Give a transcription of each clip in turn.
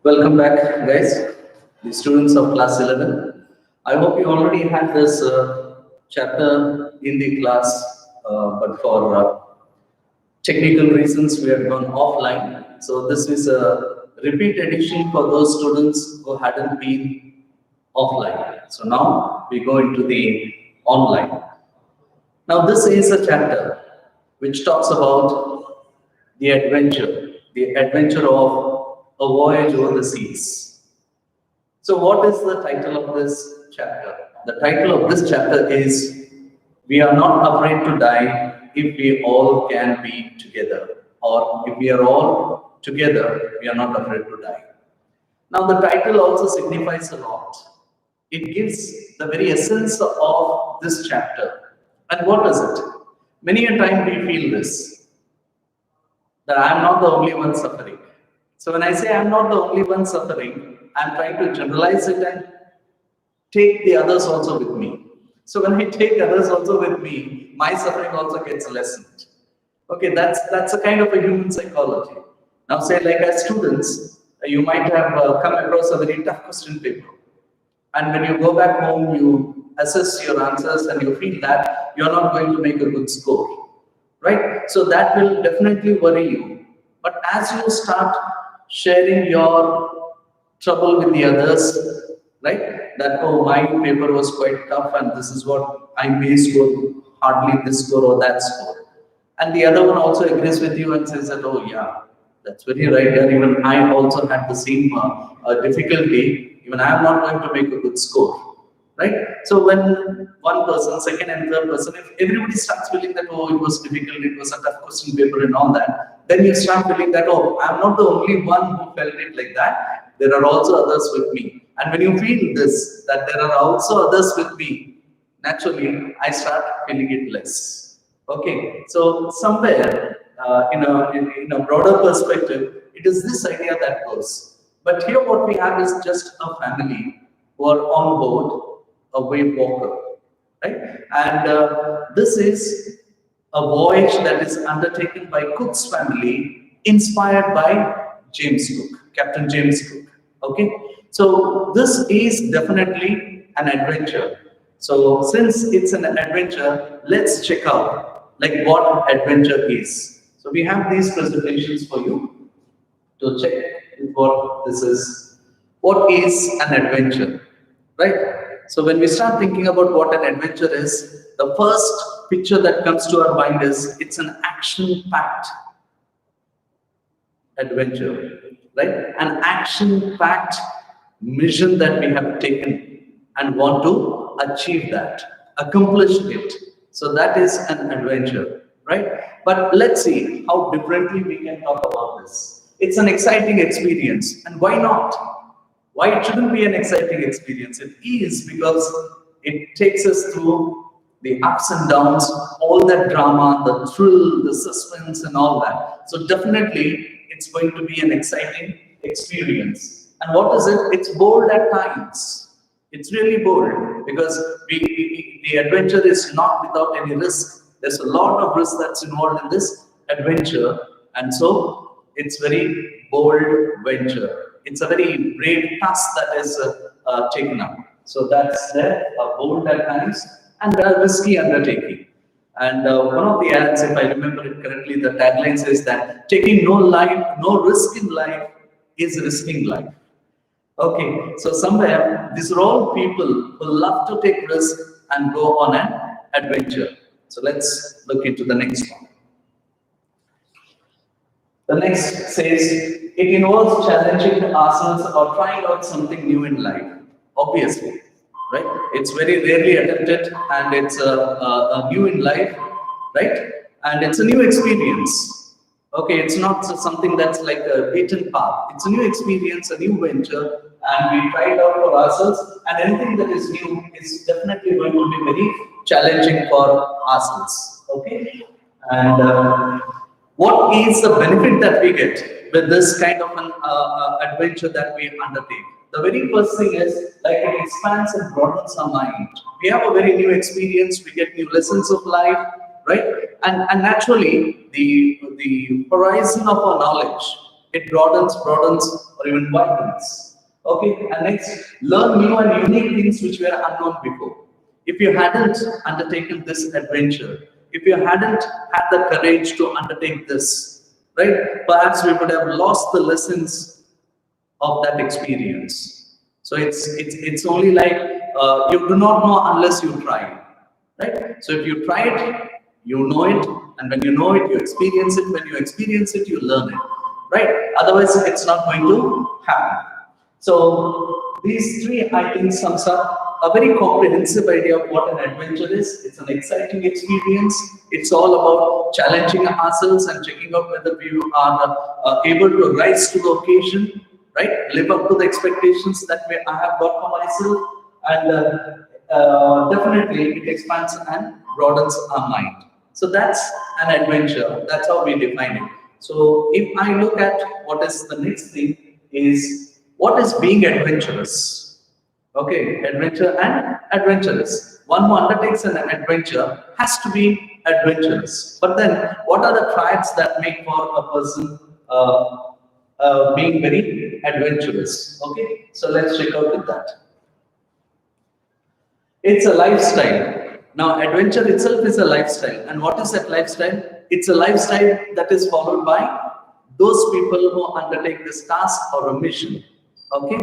Welcome back, guys, the students of class 11. I hope you already had this chapter in the class, but for technical reasons, we have gone offline. So this is a repeat edition for those students who hadn't been offline. So now we go into the online. Now this is a chapter which talks about the adventure of a voyage over the seas. So what is the title of this chapter? The title of this chapter is We Are Not Afraid to Die If We All Can Be Together, or if we are all together, we are not afraid to die. Now the title also signifies a lot. It gives the very essence of this chapter. And what is it? Many a time we feel this, that I am not the only one suffering. So when I say I'm not the only one suffering, I'm trying to generalize it and take the others also with me. So when I take others also with me, my suffering also gets lessened. Okay, that's a kind of a human psychology. Now say like as students, you might have come across a very tough question paper. And when you go back home, you assess your answers and you feel that you're not going to make a good score, right? So that will definitely worry you. But as you start sharing your trouble with the others, right? That, oh, my paper was quite tough and this is what I may score, hardly this score or that score. And the other one also agrees with you and says that, oh yeah, that's very right. And even I also had the same difficulty. Even I am not going to make a good score, right? So when one person, second and third person, if everybody starts feeling that, oh, it was difficult, it was a tough question paper and all that, then you start feeling that, oh, I'm not the only one who felt it like that. There are also others with me. And when you feel this, that there are also others with me, naturally, I start feeling it less. Okay, so somewhere in a broader perspective, it is this idea that goes. But here what we have is just a family who are on board a wave walker, right? And this is a voyage that is undertaken by Cook's family, inspired by James Cook, Captain James Cook. Okay, so this is definitely an adventure. So since it's an adventure, let's check out like what adventure is. So we have these presentations for you to check what this is. What is an adventure, right? So when we start thinking about what an adventure is, the first picture that comes to our mind is it's an action-packed adventure, right? An action-packed mission that we have taken and want to achieve that, accomplish it. So that is an adventure, right? But let's see how differently we can talk about this. It's an exciting experience, and why not? Why it shouldn't be an exciting experience? It is because it takes us through the ups and downs, all that drama, the thrill, the suspense, and all that. So definitely, it's going to be an exciting experience. And what is it? It's bold at times. It's really bold because the adventure is not without any risk. There's a lot of risk that's involved in this adventure, and so it's very bold venture. It's a very brave task that is taken up. So that's there, bold at times, and a risky undertaking. And one of the ads, if I remember it correctly, the tagline says that taking no risk in life is risking life. Okay, so somewhere these are all people who love to take risks and go on an adventure. So let's look into the next one. The next says, it involves challenging ourselves or trying out something new in life. Obviously, right? It's very rarely attempted and it's a new in life, right? And it's a new experience. Okay, it's not something that's like a beaten path. It's a new experience, a new venture, and we try it out for ourselves. And anything that is new is definitely going to be very challenging for ourselves. Okay, and what is the benefit that we get with this kind of an adventure that we undertake? The very first thing is, like, it expands and broadens our mind. We have a very new experience, we get new lessons of life, right? And naturally, the horizon of our knowledge It broadens, or even widens. Okay, and next, learn new and unique things which were unknown before. If you hadn't undertaken this adventure, if you hadn't had the courage to undertake this, right, perhaps we would have lost the lessons of that experience. So it's only like you do not know unless you try, right? So if you try it, you know it, and when you know it, you experience it. When you experience it, you learn it, right? Otherwise, it's not going to happen. So these three, I think, sums up a very comprehensive idea of what an adventure is. It's an exciting experience. It's all about challenging ourselves and checking out whether we are able to rise to the occasion, right? Live up to the expectations that I have got for myself, and definitely it expands and broadens our mind. So that's an adventure. That's how we define it. So if I look at what is the next thing is what is being adventurous? Okay, adventure and adventurous. One who undertakes an adventure has to be adventurous. But then, what are the traits that make for a person being very adventurous? Okay, so let's check out with that. It's a lifestyle. Now, adventure itself is a lifestyle. And what is that lifestyle? It's a lifestyle that is followed by those people who undertake this task or a mission. Okay?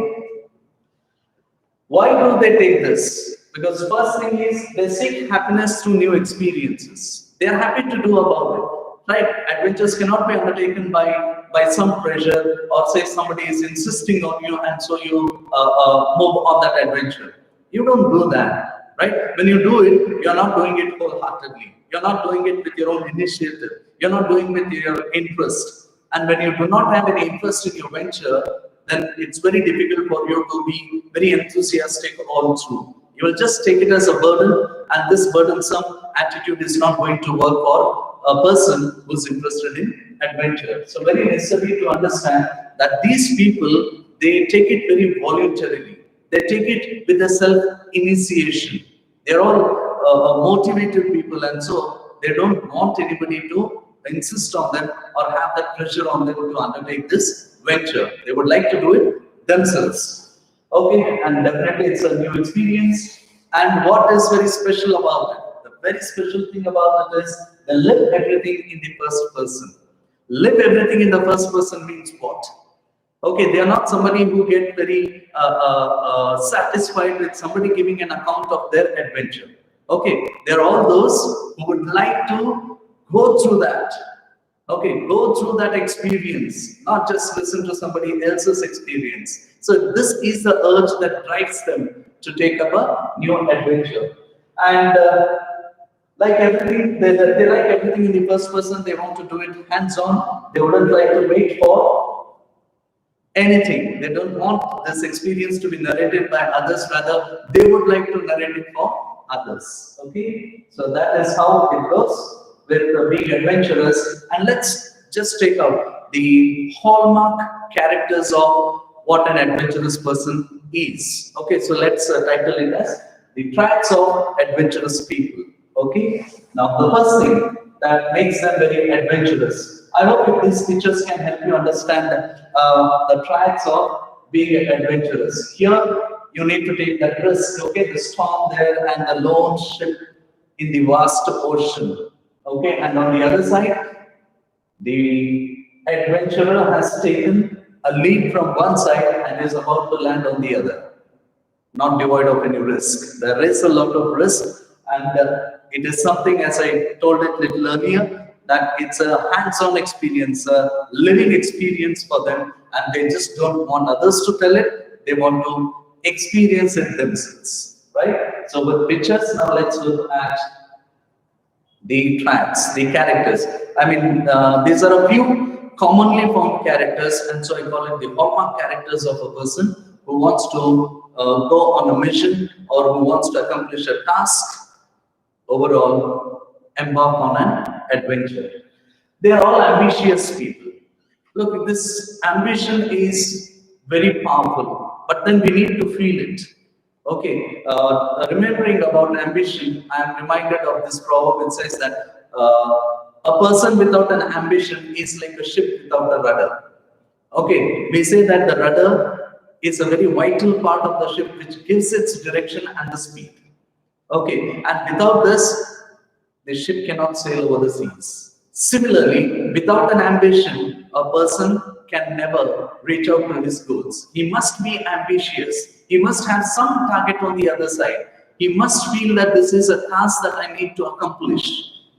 Why do they take this? Because first thing is they seek happiness through new experiences. They are happy to do about it. Right? Adventures cannot be undertaken by some pressure, or say somebody is insisting on you and so you move on that adventure. You don't do that, right? When you do it, you're not doing it wholeheartedly. You're not doing it with your own initiative. You're not doing it with your interest. And when you do not have any interest in your venture, then it's very difficult for you to be very enthusiastic all through. You will just take it as a burden, and this burdensome attitude is not going to work for a person who's interested in adventure. So very necessary to understand that these people, they take it very voluntarily. They take it with a self-initiation. They're all motivated people, and so they don't want anybody to insist on them or have that pressure on them to undertake this venture. They would like to do it themselves. Okay, and definitely it's a new experience. And what is very special about it? The very special thing about it is they live everything in the first person. Live everything in the first person means what? Okay, they are not somebody who get very satisfied with somebody giving an account of their adventure. Okay, they're all those who would like to go through that. Okay, go through that experience, not just listen to somebody else's experience. So this is the urge that drives them to take up a new adventure. And like everything, they like everything in the first person. They want to do it hands-on. They wouldn't like to wait for anything. They don't want this experience to be narrated by others. Rather, they would like to narrate it for others. Okay, so that is how it goes with being adventurous. And let's just take out the hallmark characters of what an adventurous person is. Okay, so let's title it as the traits of adventurous people. Okay, now the first thing that makes them very adventurous. I hope if these pictures can help you understand the traits of being adventurous. Here, you need to take that risk. Okay, the storm there and the lone ship in the vast ocean. Okay, and on the other side, the adventurer has taken a leap from one side and is about to land on the other, not devoid of any risk. There is a lot of risk, and it is something, as I told it a little earlier, that it's a hands-on experience, a living experience for them, and they just don't want others to tell it. They want to experience it themselves, right? So with pictures, now let's look at the traits, the characters. I mean, these are a few commonly found characters, and so I call it the hallmark characters of a person who wants to go on a mission or who wants to accomplish a task, overall embark on an adventure. They are all ambitious people. Look, this ambition is very powerful, but then we need to feel it. Okay, remembering about ambition, I am reminded of this proverb. It says that a person without an ambition is like a ship without a rudder. Okay, we say that the rudder is a very vital part of the ship which gives its direction and the speed. Okay, and without this, the ship cannot sail over the seas. Similarly, without an ambition, a person can never reach out to his goals. He must be ambitious. He must have some target on the other side. He must feel that this is a task that I need to accomplish.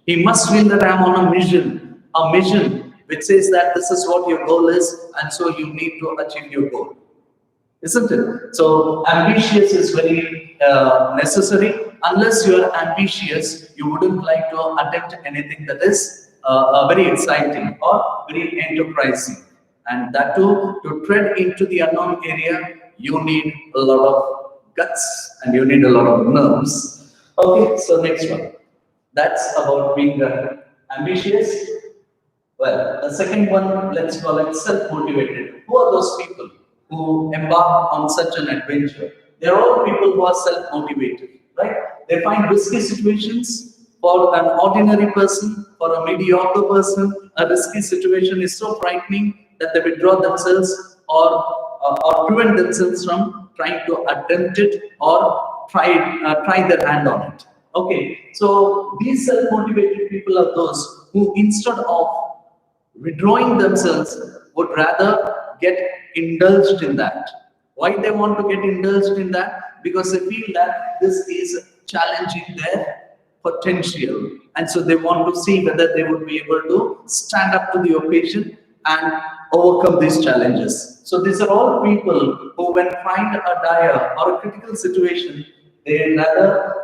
He must feel that I'm on a mission which says that this is what your goal is, and so you need to achieve your goal, isn't it? So ambitious is very necessary. Unless you are ambitious, you wouldn't like to attempt anything that is very exciting or very enterprising. And that too, to tread into the unknown area, you need a lot of guts and you need a lot of nerves. Okay, so next one. That's about being ambitious. Well, the second one, let's call it self-motivated. Who are those people who embark on such an adventure? They're all people who are self-motivated, right? They find risky situations. For an ordinary person, for a mediocre person, a risky situation is so frightening that they withdraw themselves or prevent themselves from trying to attempt it or try their hand on it. Okay, so these self-motivated people are those who, instead of withdrawing themselves, would rather get indulged in that. Why they want to get indulged in that? Because they feel that this is challenging their potential. And so they want to see whether they would be able to stand up to the occasion and overcome these challenges. So these are all people who, when find a dire or a critical situation, they rather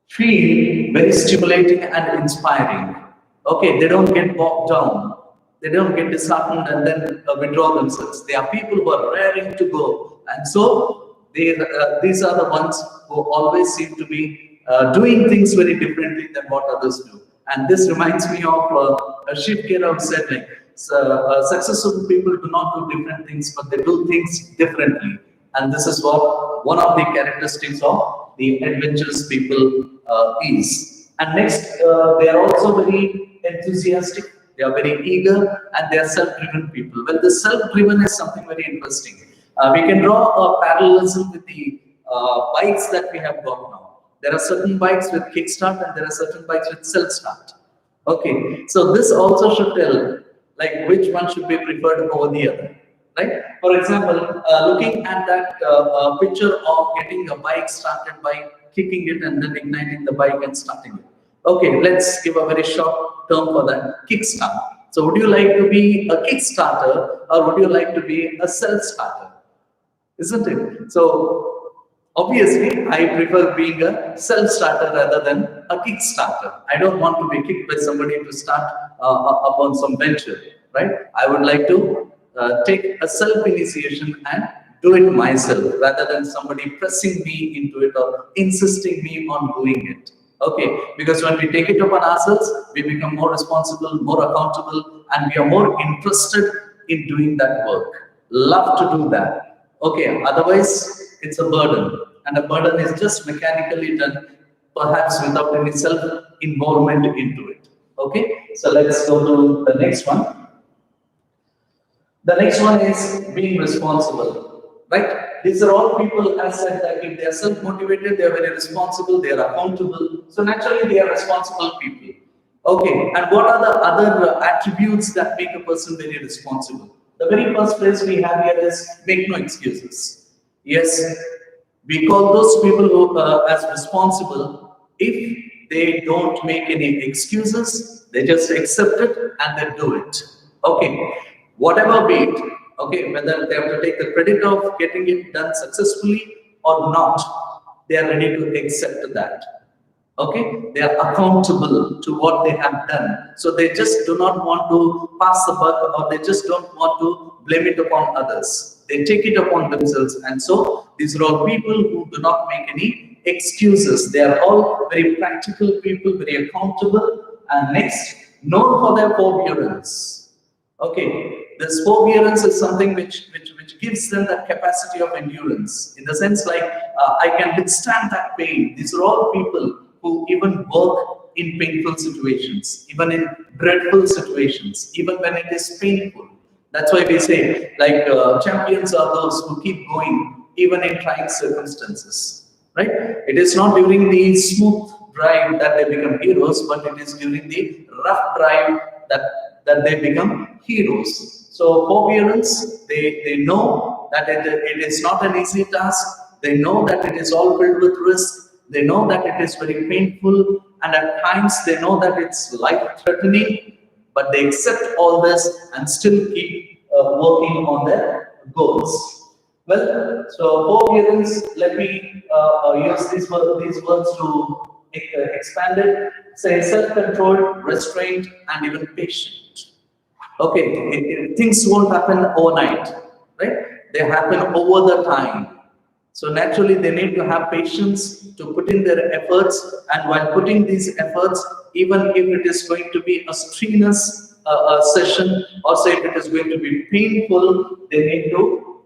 feel very stimulating and inspiring. Okay, they don't get bogged down. They don't get disheartened and then withdraw themselves. They are people who are raring to go. And so these are the ones who always seem to be doing things very differently than what others do. And this reminds me of a Shiv Kera said, like, successful people do not do different things, but they do things differently. And this is what one of the characteristics of the adventurous people is. And next, they are also very enthusiastic, they are very eager, and they are self-driven people. Well, the self-driven is something very interesting. We can draw a parallelism with the bikes that we have got now. There are certain bikes with kickstart and there are certain bikes with self-start. Okay, so this also should tell like which one should be preferred over the other, right? For example, looking at that picture of getting a bike started by kicking it and then igniting the bike and starting it. Okay, let's give a very short term for that, kickstart. So would you like to be a kickstarter or would you like to be a self-starter? Isn't it? So obviously, I prefer being a self-starter rather than a kickstarter. I don't want to be kicked by somebody to start upon some venture, right? I would like to take a self-initiation and do it myself rather than somebody pressing me into it or insisting me on doing it. Okay, because when we take it upon ourselves, we become more responsible, more accountable, and we are more interested in doing that work. Love to do that. Okay, otherwise it's a burden, and a burden is just mechanically done, perhaps without any self-involvement into it. Okay, so let's go to the next one. The next one is being responsible, right? These are all people, as said, that if they are self-motivated, they are very responsible, they are accountable. So naturally, they are responsible people. Okay, and what are the other attributes that make a person very responsible? The very first phrase we have here is make no excuses. Yes, we call those people who as responsible if they don't make any excuses, they just accept it and they do it. Okay, whatever be it, okay, whether they have to take the credit of getting it done successfully or not, they are ready to accept that. Okay, they are accountable to what they have done. So they just do not want to pass the buck or they just don't want to blame it upon others. They take it upon themselves. And so these are all people who do not make any excuses. They are all very practical people, very accountable. And next, known for their forbearance. Okay, this forbearance is something which gives them that capacity of endurance. In the sense like, I can withstand that pain. These are all people who even work in painful situations, even in dreadful situations, even when it is painful. That's why we say, like, champions are those who keep going even in trying circumstances, right? It is not during the smooth drive that they become heroes, but it is during the rough drive that they become heroes. So forbearance, they know that it is not an easy task. They know that it is all filled with risk. They know that it is very painful, and at times they know that it's life-threatening, but they accept all this and still keep working on their goals. Well, so forbearance, let me use these words to expand it. Say self-controlled, restraint, and even patient. Okay, things won't happen overnight, right? They happen over the time. So naturally, they need to have patience to put in their efforts, and while putting these efforts, even if it is going to be a strenuous session, or say if it is going to be painful, they need to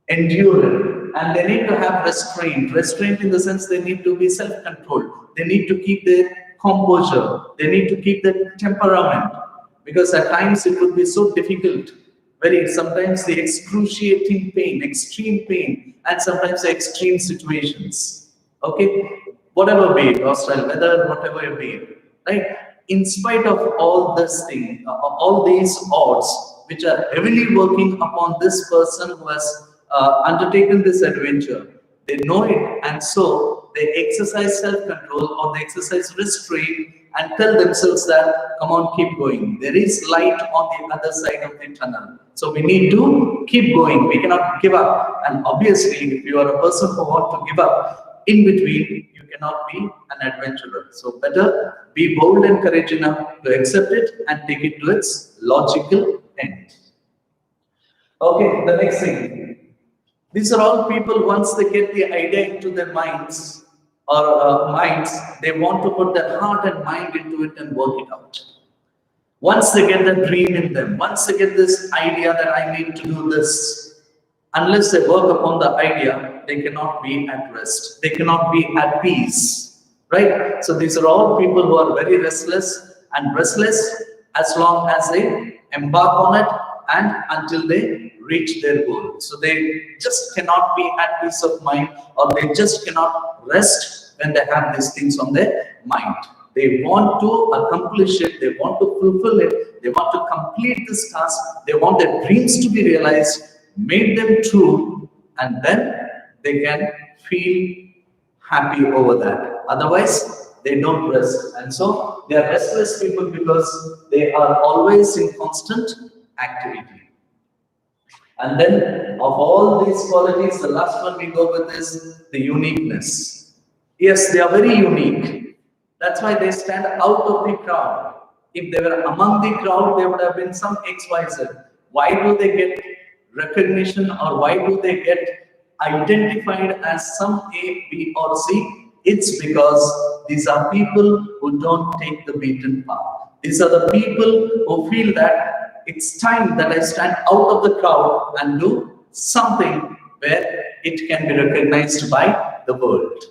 endure it, and they need to have restraint. Restraint in the sense they need to be self-controlled. They need to keep their composure. They need to keep their temperament, because at times it would be so difficult. Very sometimes the excruciating pain, extreme pain, and sometimes the extreme situations. Okay, whatever be it, hostile weather, whatever be it, right? In spite of all this thing, all these odds which are heavily working upon this person who has undertaken this adventure, they know it, and so they exercise self-control, or they exercise restraint, and tell themselves that, come on, keep going. There is light on the other side of the tunnel. So we need to keep going. We cannot give up. And obviously, if you are a person who wants to give up in between, you cannot be an adventurer. So better be bold and courageous enough to accept it and take it to its logical end. Okay, the next thing. These are all people, once they get the idea into their minds, they want to put their heart and mind into it and work it out. Once they get the dream in them, once they get this idea that I need to do this, unless they work upon the idea, they cannot be at rest. They cannot be at peace, right? So these are all people who are very restless, and restless as long as they embark on it and until they reach their goal. So they just cannot be at peace of mind, or they just cannot rest when they have these things on their mind. They want to accomplish it, they want to fulfill it, they want to complete this task, they want their dreams to be realized, make them true, and then they can feel happy over that. Otherwise, they don't rest. And so they are restless people because they are always in constant activity. And then of all these qualities, the last one we go with is the uniqueness. Yes, they are very unique. That's why they stand out of the crowd. If they were among the crowd, there would have been some XYZ. Why do they get recognition, or why do they get identified as some A, B, or C? It's because these are people who don't take the beaten path. These are the people who feel that it's time that I stand out of the crowd and do something where it can be recognized by the world.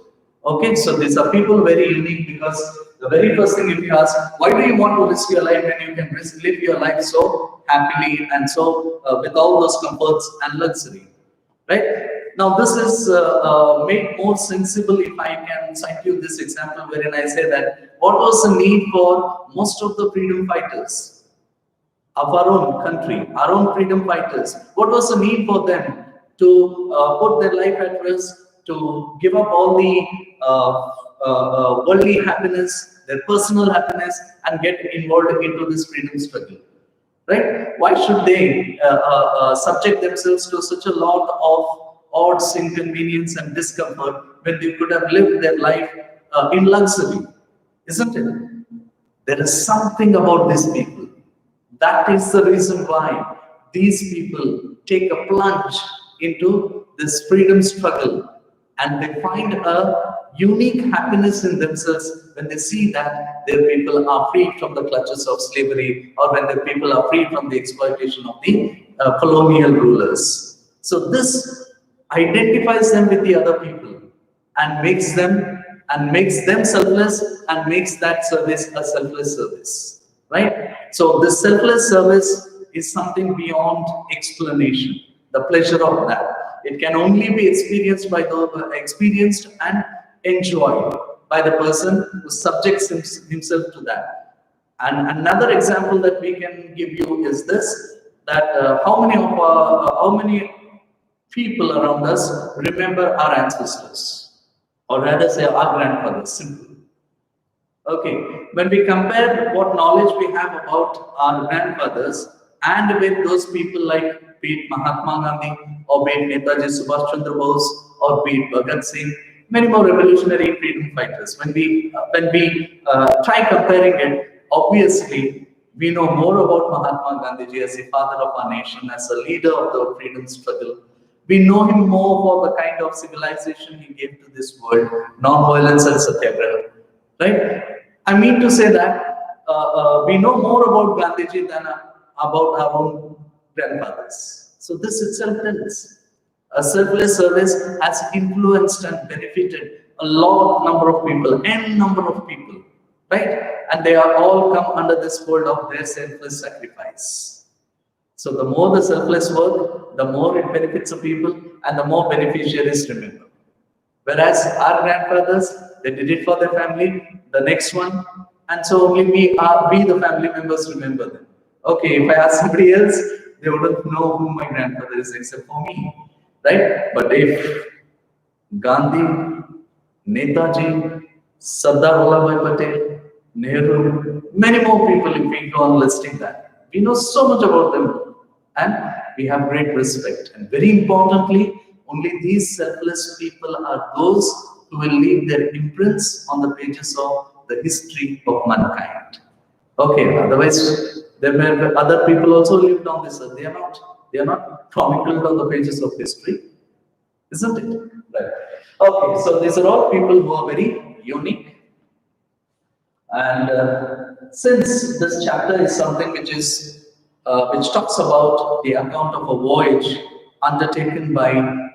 Okay, so these are people very unique, because the very first thing, if you ask, why do you want to risk your life when you can live your life so happily and so with all those comforts and luxury, right? Now this is made more sensible if I can cite you this example, wherein I say that what was the need for most of the freedom fighters of our own country, our own freedom fighters? What was the need for them to put their life at risk, to give up all the worldly happiness, their personal happiness, and get involved into this freedom struggle? Right? Why should they subject themselves to such a lot of odds, inconvenience, and discomfort when they could have lived their life in luxury? Isn't it? There is something about these people. That is the reason why these people take a plunge into this freedom struggle, and they find a unique happiness in themselves when they see that their people are freed from the clutches of slavery, or when their people are freed from the exploitation of the colonial rulers. So this identifies them with the other people and makes them selfless, and makes that service a selfless service, right? So this selfless service is something beyond explanation. The pleasure of that. It can only be experienced by the experienced and enjoyed by the person who subjects himself to that. And another example that we can give you is this: that how many people around us remember our ancestors, or rather say our grandfathers. Simple. Okay, when we compare what knowledge we have about our grandfathers and with those people like be it Mahatma Gandhi or be it Netaji Subhash Chandra Bose or be it Bhagat Singh, many more revolutionary freedom fighters. When we try comparing it, obviously we know more about Mahatma Gandhi as the father of our nation, as a leader of the freedom struggle. We know him more for the kind of civilization he gave to this world, non-violence and satyagraha. Right? I mean to say that we know more about Gandhiji than about our own grandfathers. So this itself tells a selfless service has influenced and benefited a lot number of people, n number of people, right? And they are all come under this fold of their selfless sacrifice. So the more the selfless work, the more it benefits the people, and the more beneficiaries remember. Whereas our grandfathers, they did it for their family, the next one, and so only we the family members remember them. Okay, if I ask somebody else, they wouldn't know who my grandfather is except for me, right? But if Gandhi, Netaji, Sardar Vallabhbhai Patel, Nehru, many more people, if we go on listing that, we know so much about them, and we have great respect. And very importantly, only these selfless people are those who will leave their imprints on the pages of the history of mankind. Okay, otherwise there may be other people also lived on this earth. They are not chronicled on the pages of history, isn't it? Right. Okay, so these are all people who are very unique. And since this chapter is something which talks about the account of a voyage undertaken by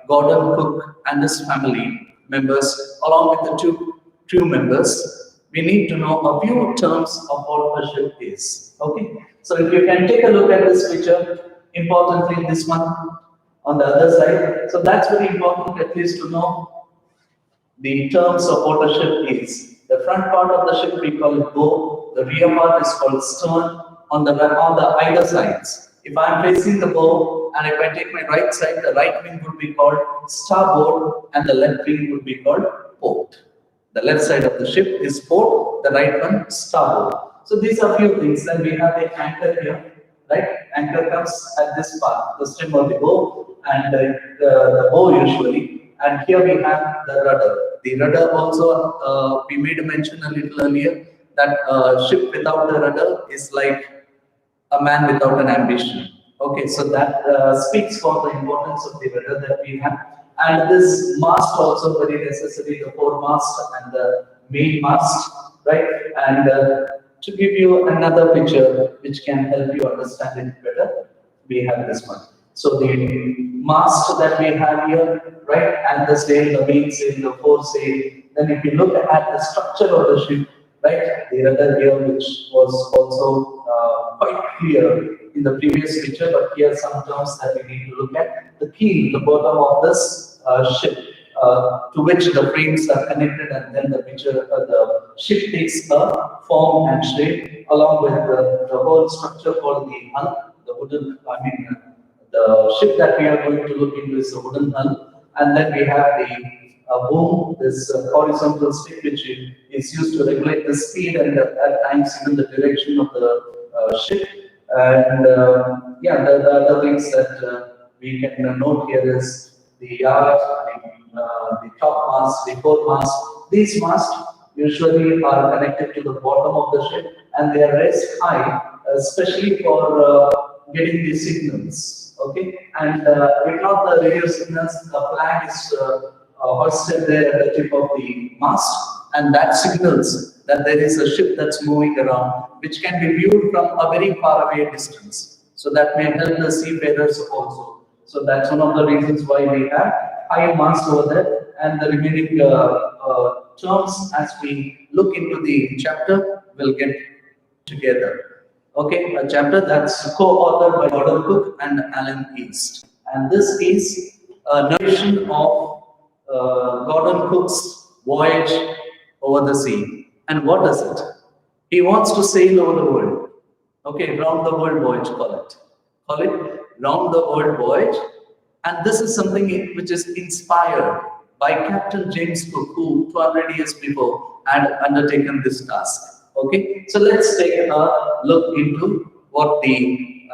Gordon Cook and his family members, along with the two crew members, we need to know a few terms of what a ship is. Okay, so if you can take a look at this picture, importantly this one on the other side. So that's very important, at least to know the terms of what a ship is. The front part of the ship we call it bow. The rear part is called stern. On the either sides. If I am facing the bow and if I take my right side, the right wing would be called starboard and the left wing would be called port. The left side of the ship is port, the right one starboard. So these are few things. Then we have the anchor here, right? Anchor comes at this part, the stem of the bow and the bow usually. And here we have the rudder. The rudder also, we made a mention a little earlier that a ship without the rudder is like a man without an ambition. Okay, so that speaks for the importance of the rudder that we have. And this mast also very necessary, the foremast and the main mast, right? And to give you another picture which can help you understand it better, we have this one. So the mast that we have here, right, and the sail, the main sail, the foresail. Then if you look at the structure of the ship, right, the rudder here, which was also quite clear in the previous picture, but here are some terms that we need to look at. The keel, the bottom of this ship, to which the frames are connected, and then the ship takes a form and shape, along with the whole structure called the hull, the wooden, the ship that we are going to look into is a wooden hull, and then we have the boom, this horizontal stick which is used to regulate the speed and at times even the direction of the ship. And yeah, the other things that we can note here is the yard, the top mast, the foremast. These masts usually are connected to the bottom of the ship and they are raised high, especially for getting the signals. Okay, and if not the radio signals, the flag is hoisted there at the tip of the mast, and that signals that there is a ship that's moving around, which can be viewed from a very far away distance. So that may help the seafarers also. So that's one of the reasons why we have high mast over there, and the remaining terms as we look into the chapter will get together. Okay, a chapter that's co-authored by Gordon Cook and Alan East. And this is a narration of Gordon Cook's voyage over the sea. And what is it? He wants to sail over the world. Okay, round the world voyage, call it. Call it round the world voyage. And this is something which is inspired by Captain James Cook, who 200 years before had undertaken this task. Okay, so let's take a look into what the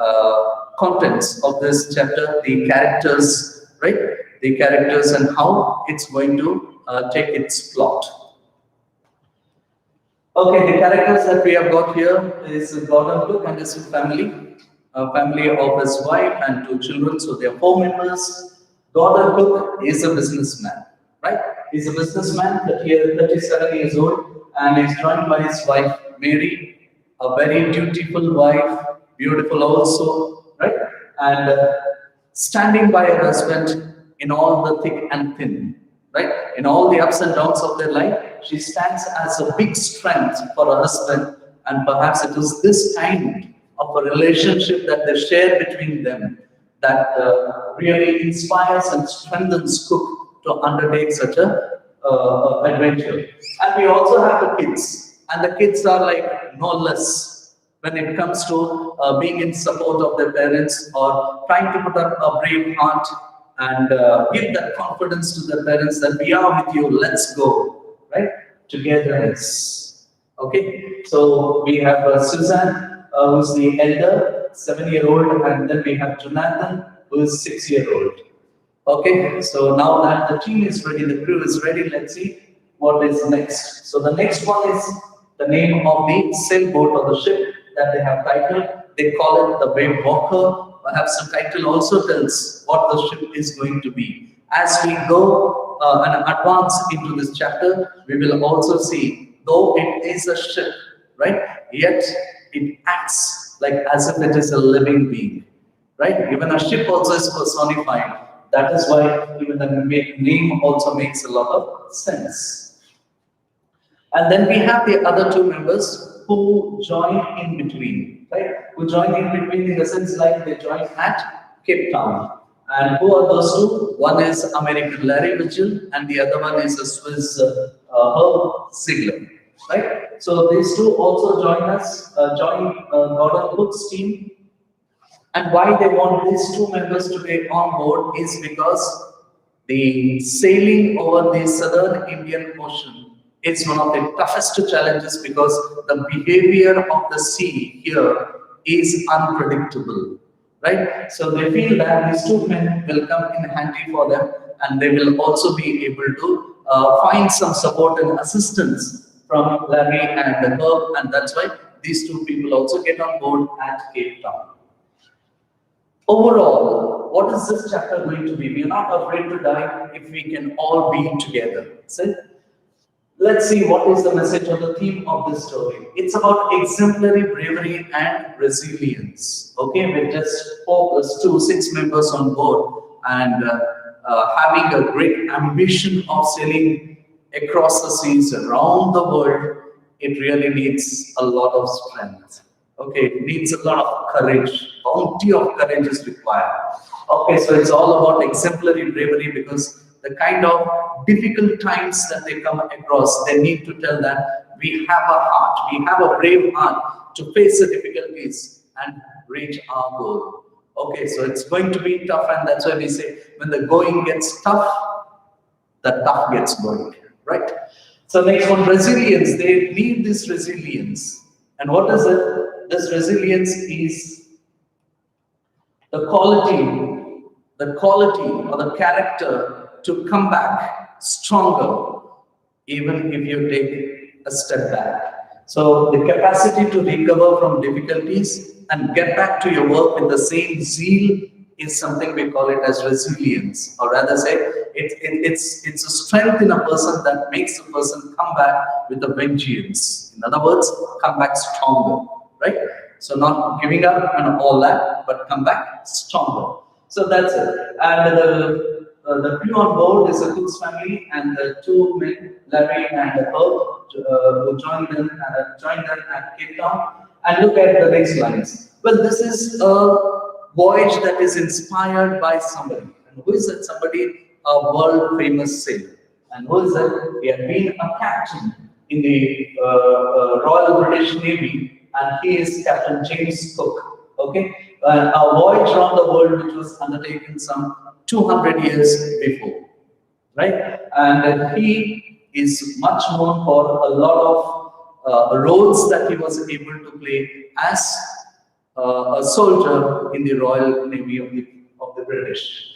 contents of this chapter, the characters, right? The characters and how it's going to take its plot. Okay, the characters that we have got here is Gordon Cook and his family, a family of his wife and two children. So there are four members. Gordon Cook is a businessman, right? He's a businessman, 37 years old, and he's joined by his wife Mary, a very dutiful wife, beautiful also, right? And standing by her husband in all the thick and thin, right? In all the ups and downs of their life, she stands as a big strength for her husband, and perhaps it is this kind of a relationship that they share between them that really inspires and strengthens Cook to undertake such a adventure. And we also have the kids, and the kids are like no less when it comes to being in support of their parents or trying to put up a brave heart and give that confidence to their parents that we are with you, let's go, right? Togetherness. Okay, so we have Suzanne, who's the elder, 7-year-old, and then we have Jonathan, who is 6-year-old. Okay, so now that the team is ready, the crew is ready, let's see what is next. So the next one is the name of the sailboat or the ship that they have titled. They call it the Wave Walker. Perhaps the title also tells what the ship is going to be. As we go and advance into this chapter, we will also see, though it is a ship, right? Yet it acts like as if it is a living being, right? Even a ship also is personified. That is why even the name also makes a lot of sense. And then we have the other two members who join in between, right? Who join in between in the sense like they join at Cape Town. And who are those two? One is American Larry Vigil and the other one is a Swiss Herb Ziegler, right? So these two also join Gordon Cook's team. And why they want these two members to be on board is because the sailing over the southern Indian Ocean is one of the toughest challenges because the behavior of the sea here is unpredictable, right? So they feel that these two men will come in handy for them and they will also be able to find some support and assistance from Larry and Herb, and that's why these two people also get on board at Cape Town. Overall, what is this chapter going to be? We are not afraid to die if we can all be together. So, let's see what is the message or the theme of this story. It's about exemplary bravery and resilience. Okay, with just 4 + 2, 6 members on board and having a great ambition of sailing across the seas around the world, it really needs a lot of strength. Okay, it needs a lot of courage. Bounty of courage is required. Okay, so it's all about exemplary bravery because the kind of difficult times that they come across, they need to tell that we have a heart, we have a brave heart to face the difficulties and reach our goal. Okay, so it's going to be tough, and that's why we say when the going gets tough, the tough gets going, right? So next one, resilience. They need this resilience. And what is it? This resilience is the quality or the character to come back stronger, even if you take a step back. So the capacity to recover from difficulties and get back to your work with the same zeal is something we call it as resilience, or rather say it's a strength in a person that makes the person come back with a vengeance. In other words, come back stronger, right? So not giving up and all that, but come back stronger. So that's it. And the crew on board is a Cook's family, and the two men, Larry and Herb, who joined them at Cape Town. And look at the next lines. Well, this is a voyage that is inspired by somebody. And who is that somebody? A world famous sailor. And who is that? He had been a captain in the Royal British Navy, and he is Captain James Cook. Okay, a voyage around the world which was undertaken some 200 years before, right? And he is much known for a lot of roles that he was able to play as a soldier in the Royal Navy of the British.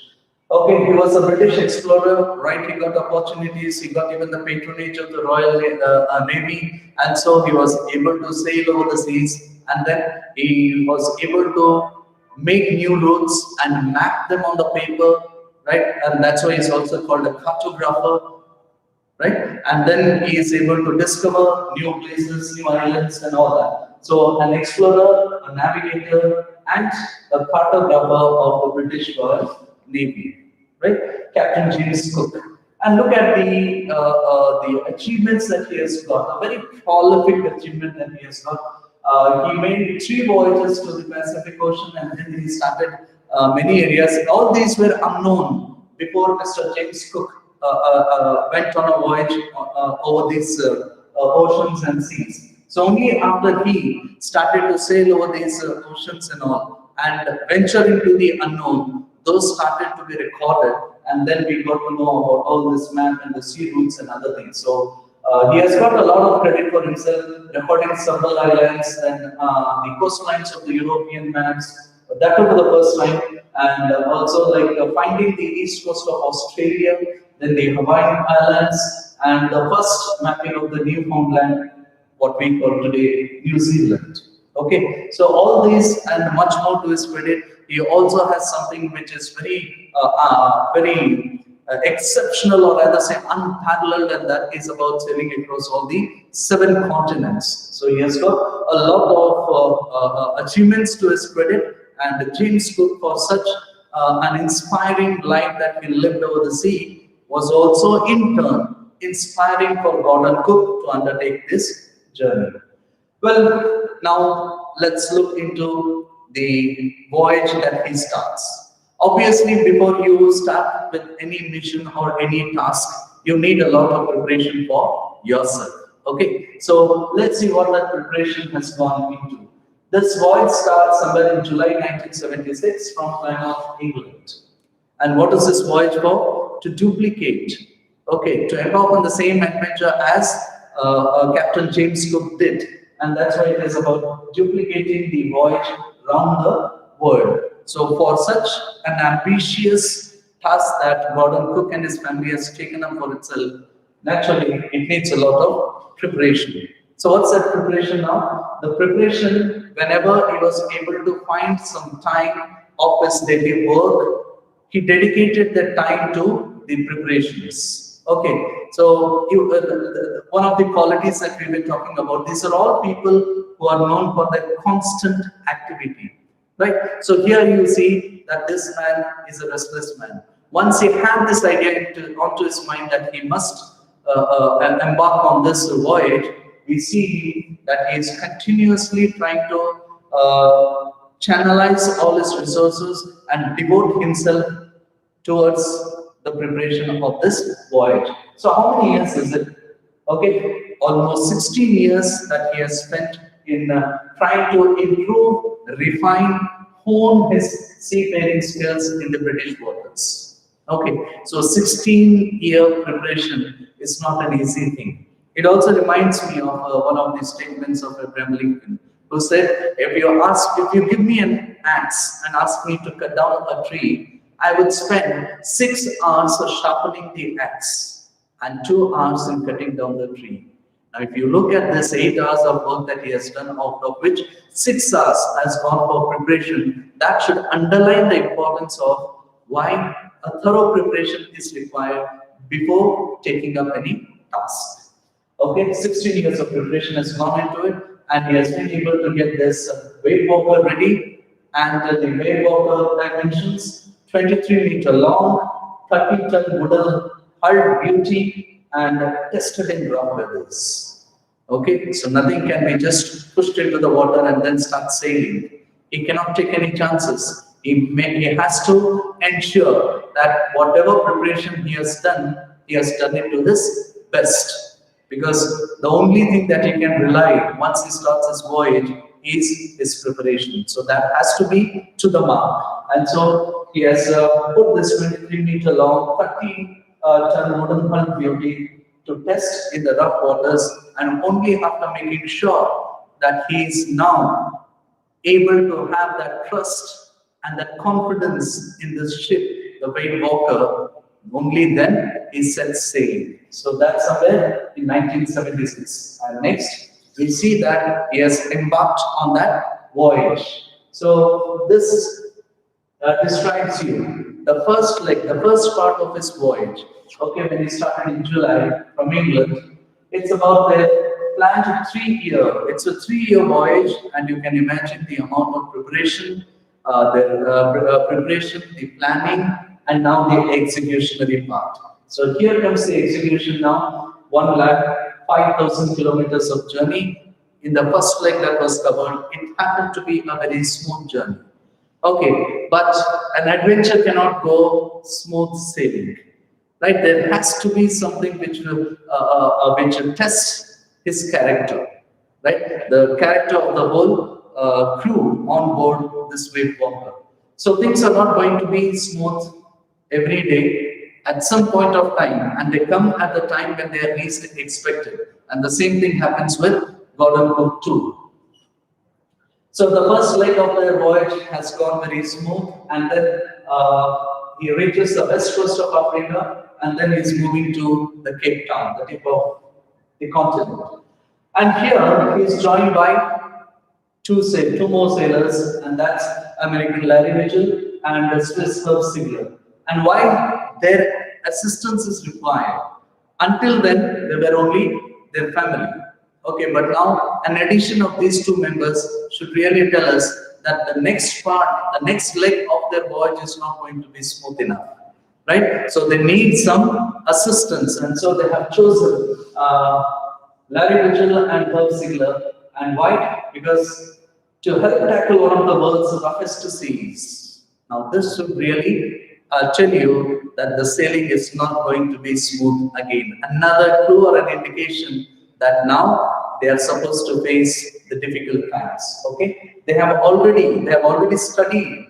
Okay, he was a British explorer, right? He got opportunities, he got even the patronage of the Royal Navy, and so he was able to sail over the seas, and then he was able to make new routes and map them on the paper, right? And that's why he's also called a cartographer, right? And then he is able to discover new places, new islands, and all that. So, an explorer, a navigator, and a cartographer of the British Royal Navy, right? Captain James Cook. And look at the achievements that he has got. A very prolific achievement that he has got. He made 3 voyages to the Pacific Ocean, and then he started many areas. All these were unknown before Mr. James Cook went on a voyage over these oceans and seas. So only after he started to sail over these oceans and all, and venture into the unknown, those started to be recorded, and then we got to know about all this map and the sea routes and other things. So he has got a lot of credit for himself, recording several islands and the coastlines of the European maps. That was for the first time, and also like finding the east coast of Australia, then the Hawaiian Islands, and the first mapping of the Newfoundland, what we call today New Zealand. Okay, so all these and much more to his credit. He also has something which is very exceptional, or rather say unparalleled, and that is about sailing across all the 7 continents. So he has got a lot of achievements to his credit, and James Cook, for such an inspiring life that he lived over the sea, was also in turn inspiring for Gordon Cook to undertake this journey. Well, now let's look into the voyage that he starts. Obviously, before you start with any mission or any task, you need a lot of preparation for yourself. Okay, so let's see what that preparation has gone into. This voyage starts somewhere in July 1976 from Plymouth, England. And what is this voyage for? To duplicate, okay, to embark on the same adventure as Captain James Cook did. And that's why it is about duplicating the voyage around the world. So for such an ambitious task that Gordon Cook and his family has taken up for itself, naturally it needs a lot of preparation. So what's that preparation now? The preparation, whenever he was able to find some time of his daily work, he dedicated that time to the preparations. Okay, so one of the qualities that we've been talking about, these are all people who are known for their constant activity, right? So here you see that this man is a restless man. Once he had this idea onto his mind that he must embark on this voyage, we see that he is continuously trying to channelize all his resources and devote himself towards the preparation of this voyage. So how many years is it? Okay, almost 16 years that he has spent in trying to improve, refine, hone his seafaring skills in the British waters. Okay, so 16-year preparation is not an easy thing. It also reminds me of one of the statements of Abraham Lincoln, who said, if you give me an axe and ask me to cut down a tree, I would spend 6 hours sharpening the axe and 2 hours in cutting down the tree. Now, if you look at this 8 hours of work that he has done, out of which 6 hours has gone for preparation, that should underline the importance of why a thorough preparation is required before taking up any task. Okay, 16 years of preparation has gone into it, and he has been able to get this wave walker ready, and the wave walker dimensions 23-meter long, 30-ton wooden hull beauty, and tested in rough weathers. Okay, so nothing can be just pushed into the water and then start sailing. He cannot take any chances. He has to ensure that whatever preparation he has done it to his best. Because the only thing that he can rely once he starts his voyage is his preparation. So that has to be to the mark. And so he has put this 23-meter long, 30-ton wooden hull beauty to test in the rough waters, and only after making sure that he is now able to have that trust and that confidence in this ship, the Wade Walker, only then he sets sail. So that's somewhere in 1976. And next, we see that he has embarked on that voyage. So this describes you the first leg, the first part of his voyage. Okay, when he started in July from England, it's about the planned 3 year. It's a 3 year voyage, and you can imagine the amount of preparation, preparation, the planning, and now the executionary part. So here comes the execution now. 1,05,000 kilometers of journey. In the first leg that was covered, it happened to be a very smooth journey. Okay, but an adventure cannot go smooth sailing, right? There has to be something which will test his character, right? The character of the whole crew on board this wave walker. So things are not going to be smooth every day. At some point of time, and they come at the time when they are least expected. And the same thing happens with Gordon Cook too. So the first leg of the voyage has gone very smooth, and then he reaches the west coast of Africa, and then he's moving to the Cape Town, the tip of the continent. And here he is joined by two more sailors, and that's American Larry Mitchell and the Swiss Herb Sigler. And why their assistance is required? Until then, they were only their family. Okay, but now an addition of these two members should really tell us that the next part, the next leg of their voyage is not going to be smooth enough, right? So they need some assistance, and so they have chosen Larry Mitchell and Herb Sigler. And why? Because to help tackle one of the world's roughest seas. Now, this should really tell you that the sailing is not going to be smooth again. Another clue or an indication that now they are supposed to face the difficult times. Okay, they have already studied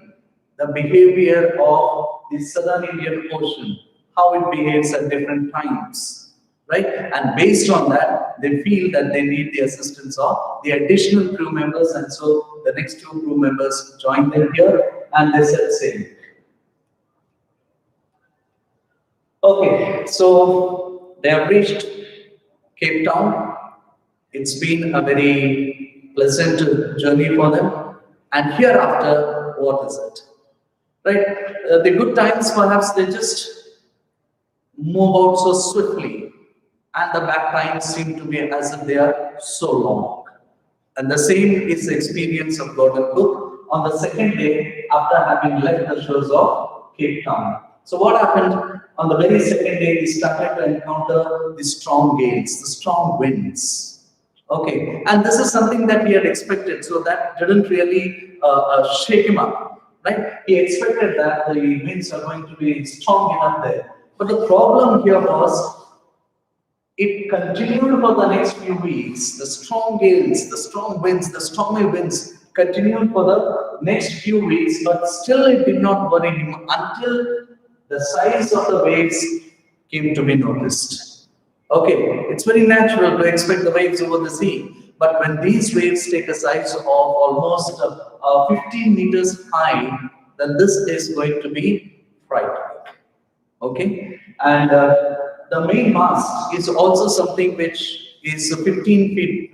the behavior of the Southern Indian Ocean, how it behaves at different times, right? And based on that, they feel that they need the assistance of the additional crew members, and so the next two crew members join them here, and they set sail. Okay, so they have reached Cape Town. It's been a very pleasant journey for them. And hereafter, what is it? Right? The good times, perhaps they just move out so swiftly, and the bad times seem to be as if they are so long. And the same is the experience of Gordon Cook on the second day after having left the shores of Cape Town. So what happened? On the very second day, he started to encounter the strong gales, the strong winds. Okay, and this is something that he had expected, so that didn't really shake him up, right? He expected that the winds are going to be strong enough there. But the problem here was it continued for the next few weeks. The strong gales, the strong winds, the stormy winds continued for the next few weeks, but still it did not worry him until the size of the waves came to be noticed. Okay, it's very natural to expect the waves over the sea, but when these waves take a size of almost 15 meters high, then this is going to be frightening. Okay, and the main mast is also something which is 15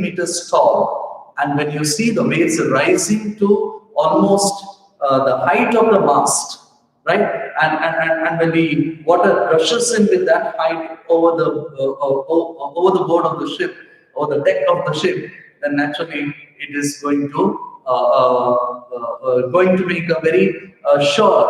meters tall, and when you see the waves rising to almost the height of the mast, right? And when the water rushes in with that height over the board of the ship, or the deck of the ship, then naturally it is going to make a very sure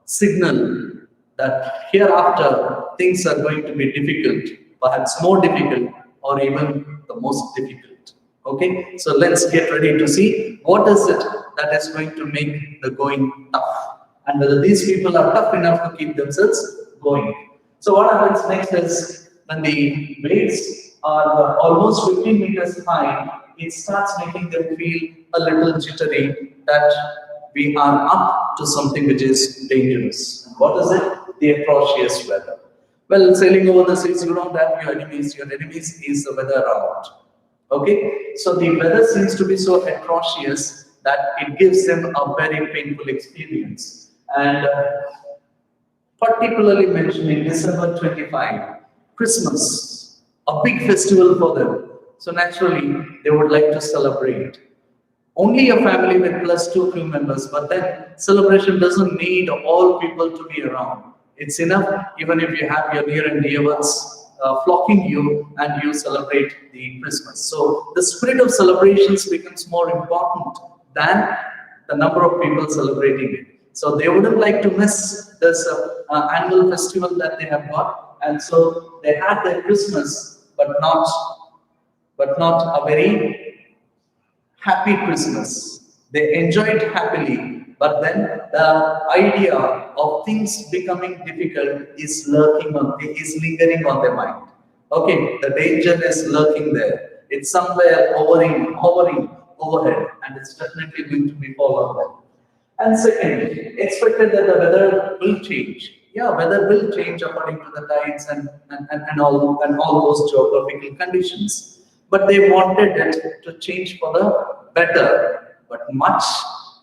signal that hereafter things are going to be difficult, perhaps more difficult, or even the most difficult. Okay, so let's get ready to see what is it that is going to make the going tough, and whether these people are tough enough to keep themselves going. So what happens next is when the waves are almost 15 meters high, it starts making them feel a little jittery that we are up to something which is dangerous. And what is it? The atrocious weather. Well, sailing over the seas, you don't have your enemies. Your enemies is the weather around. Okay, so the weather seems to be so atrocious that it gives them a very painful experience. And particularly mentioning December 25, Christmas, a big festival for them. So naturally, they would like to celebrate. Only a family with plus two crew members, but then celebration doesn't need all people to be around. It's enough even if you have your near and dear ones flocking you and you celebrate the Christmas. So the spirit of celebrations becomes more important than the number of people celebrating it. So they wouldn't like to miss this annual festival that they have got, and so they had their Christmas, but not a very happy Christmas. They enjoyed happily, but then the idea of things becoming difficult is lingering on their mind. Okay, the danger is lurking there. It's somewhere hovering overhead, and it's definitely going to befall on them. And second, expected that the weather will change. Yeah, weather will change according to the tides and all those geographical conditions. But they wanted it to change for the better. But much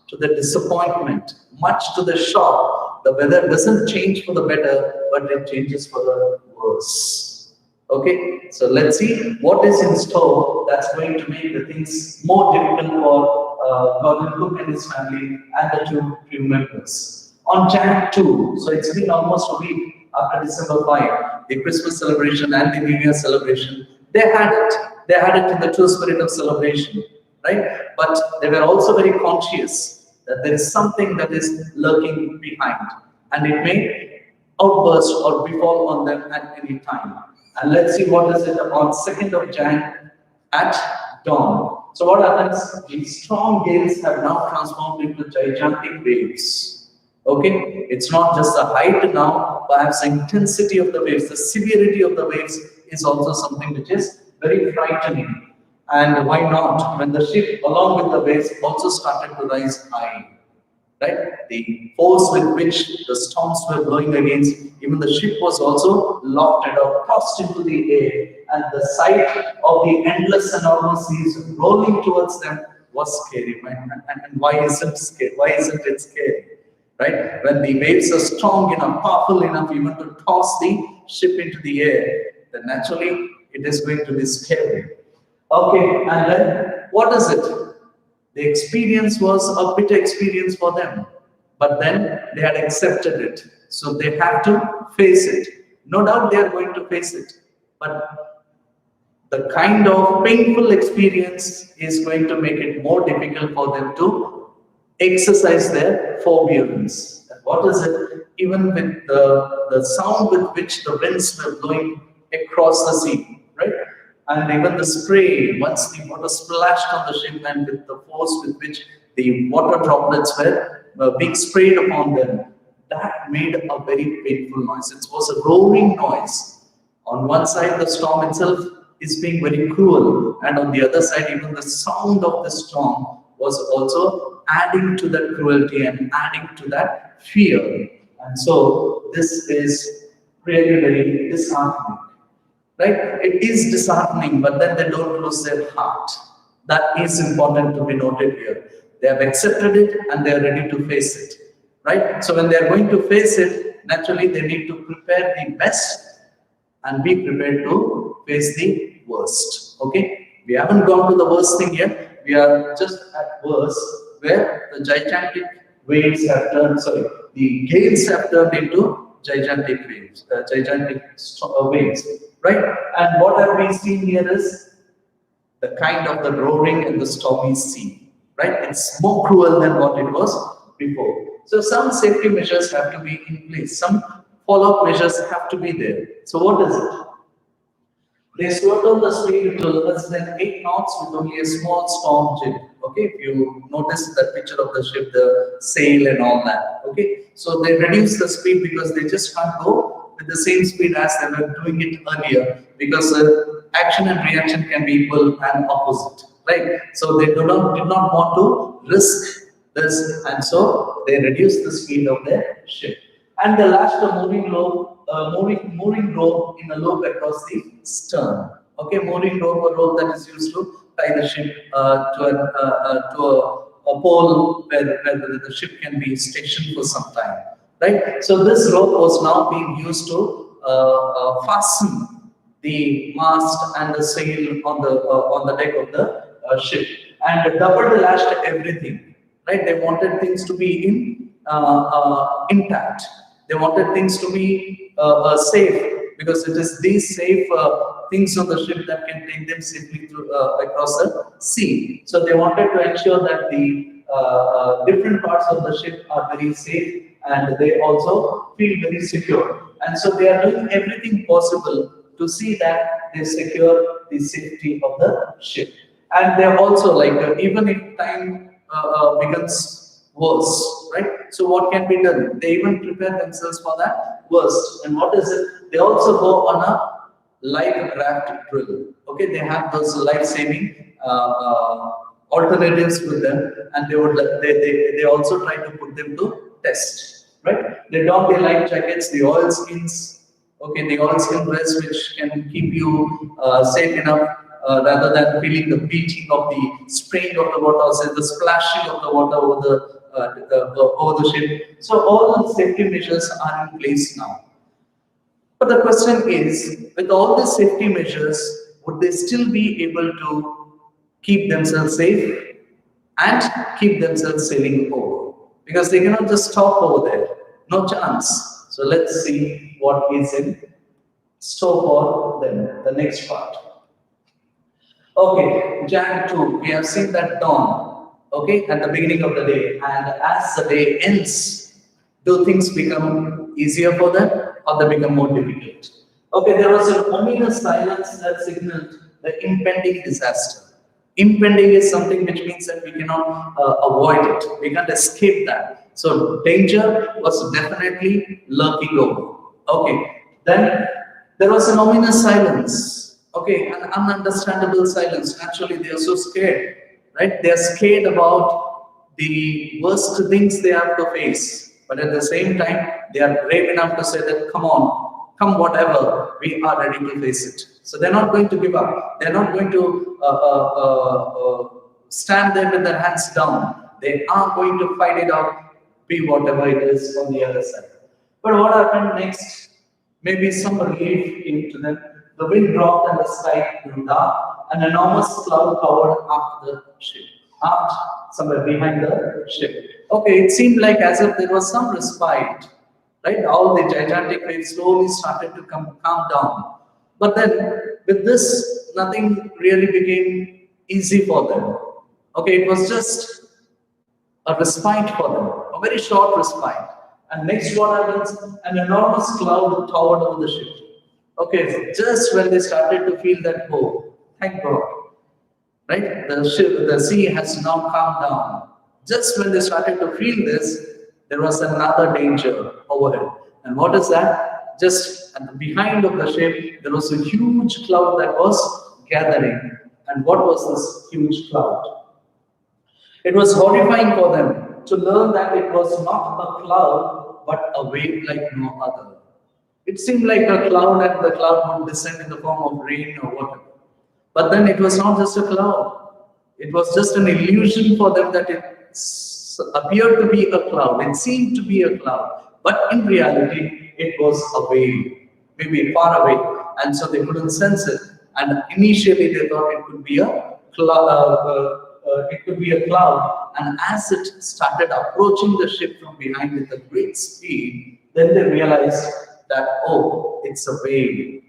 to the disappointment, much to the shock, the weather doesn't change for the better, but it changes for the worse. Okay, so let's see what is in store that's going to make the things more difficult for Gordon Cook and his family and the two crew members. On Jan 2, so it's been almost a week after December 5, the Christmas celebration and the New Year celebration, they had it. They had it in the true spirit of celebration, right? But they were also very conscious that there is something that is lurking behind, and it may outburst or befall on them at any time. And let's see what is it on 2nd of Jan at dawn. So what happens? These strong gales have now transformed into gigantic waves. Okay, it's not just the height now, perhaps the intensity of the waves, the severity of the waves is also something which is very frightening. And why not? When the ship, along with the waves, also started to rise high. Right? The force with which the storms were blowing against, even the ship was also lofted or tossed into the air, and the sight of the endless and enormous seas rolling towards them was scary. And why isn't scary? Why isn't it scary? Right? When the waves are strong enough, powerful enough, even to toss the ship into the air, then naturally it is going to be scary. Okay, and then what is it? The experience was a bitter experience for them, but then they had accepted it. So they have to face it. No doubt they are going to face it, but the kind of painful experience is going to make it more difficult for them to exercise their forbearance. And what is it? Even with the sound with which the winds were blowing across the sea, right? And even the spray, once the water splashed on the ship and with the force with which the water droplets were being sprayed upon them, that made a very painful noise. It was a roaring noise. On one side, the storm itself is being very cruel, and on the other side, even the sound of the storm was also adding to that cruelty and adding to that fear. And so this is really very disheartening. Right? It is disheartening, but then they don't lose their heart. That is important to be noted here. They have accepted it and they are ready to face it. Right? So when they are going to face it, naturally they need to prepare the best and be prepared to face the worst. Okay? We haven't gone to the worst thing yet. We are just at worst, where the gigantic waves have turned, the gales have turned into gigantic waves, waves. Right? And what have we seen here is the kind of the roaring and the stormy sea. Right? It's more cruel than what it was before. So some safety measures have to be in place. Some follow-up measures have to be there. So what is it? They slowed down the speed to less than 8 knots with only a small storm jet. Okay, if you notice that picture of the ship, the sail and all that. Okay, so they reduce the speed because they just can't go with the same speed as they were doing it earlier, because action and reaction can be equal and opposite, right? So they did not want to risk this, and so they reduced the speed of their ship. And they lashed a mooring rope in a loop across the stern. Okay, mooring rope, a rope that is used to tie the ship to a pole where the ship can be stationed for some time. Right. So this rope was now being used to fasten the mast and the sail on the deck of the ship, and double lashed everything. Right. They wanted things to be intact. They wanted things to be safe, because it is these safe things on the ship that can take them safely through, across the sea. So they wanted to ensure that the different parts of the ship are very safe, and they also feel very secure. And so they are doing everything possible to see that they secure the safety of the ship. And they're also like, even if time becomes worse, right? So what can be done? They even prepare themselves for that worst. And what is it? They also go on a life raft drill. Okay, they have those life-saving alternatives with them, and they also try to put them to test. Right? They don the life jackets, the oil skins. Okay, the oil skin dress, which can keep you safe enough, rather than feeling the beating of the spraying of the water, or say the splashing of the water over the ship. So all the safety measures are in place now. But the question is, with all the safety measures, would they still be able to keep themselves safe and keep themselves sailing over? Because they cannot just stop over there. No chance. So let's see what is in store for them, the next part. Okay, Jan 2, we have seen that dawn, okay, at the beginning of the day. And as the day ends, do things become easier for them, or they become more difficult? Okay, there was an ominous silence that signaled the impending disaster. Impending is something which means that we cannot avoid it. We can't escape that. So danger was definitely lurking over. Okay, then there was an ominous silence. Okay, an ununderstandable silence. Naturally, they are so scared, right? They are scared about the worst things they have to face. But at the same time, they are brave enough to say that, come on, come whatever, we are ready to face it. So they're not going to give up. They're not going to stand there with their hands down. They are going to fight it out, be whatever it is on the other side. But what happened next? Maybe some relief came to them. The wind dropped and the sky grew dark. An enormous cloud covered after the ship, aft, somewhere behind the ship. Okay, it seemed like as if there was some respite, right? All the gigantic waves slowly started to calm down. But then, with this, nothing really became easy for them. Okay, it was just a respite for them, a very short respite. And next, what happens? An enormous cloud towered over the ship. Okay, just when they started to feel that hope, thank God, right? The sea has now calmed down. Just when they started to feel this, there was another danger overhead. And what is that? Just at the behind of the ship, there was a huge cloud that was gathering. And what was this huge cloud? It was horrifying for them to learn that it was not a cloud, but a wave like no other. It seemed like a cloud, and the cloud would descend in the form of rain or whatever. But then it was not just a cloud. It was just an illusion for them that it appeared to be a cloud. It seemed to be a cloud. But in reality, it was a wave, maybe far away. And so they couldn't sense it. And initially they thought it could be a cloud. And as it started approaching the ship from behind with a great speed, then they realized that, oh, it's a wave,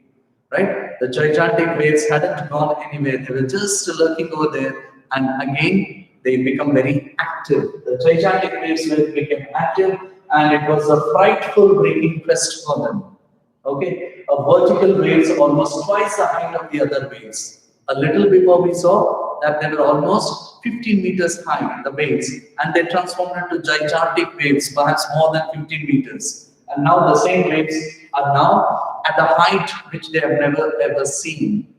right? The gigantic waves hadn't gone anywhere. They were just lurking over there, and again, they become very active. The gigantic waves became active, and it was a frightful breaking quest for them. Okay, a vertical waves almost twice the height of the other waves. A little before we saw that they were almost 15 meters high, the waves, and they transformed into gigantic waves, perhaps more than 15 meters. And now the same waves are now at a height which they have never ever seen.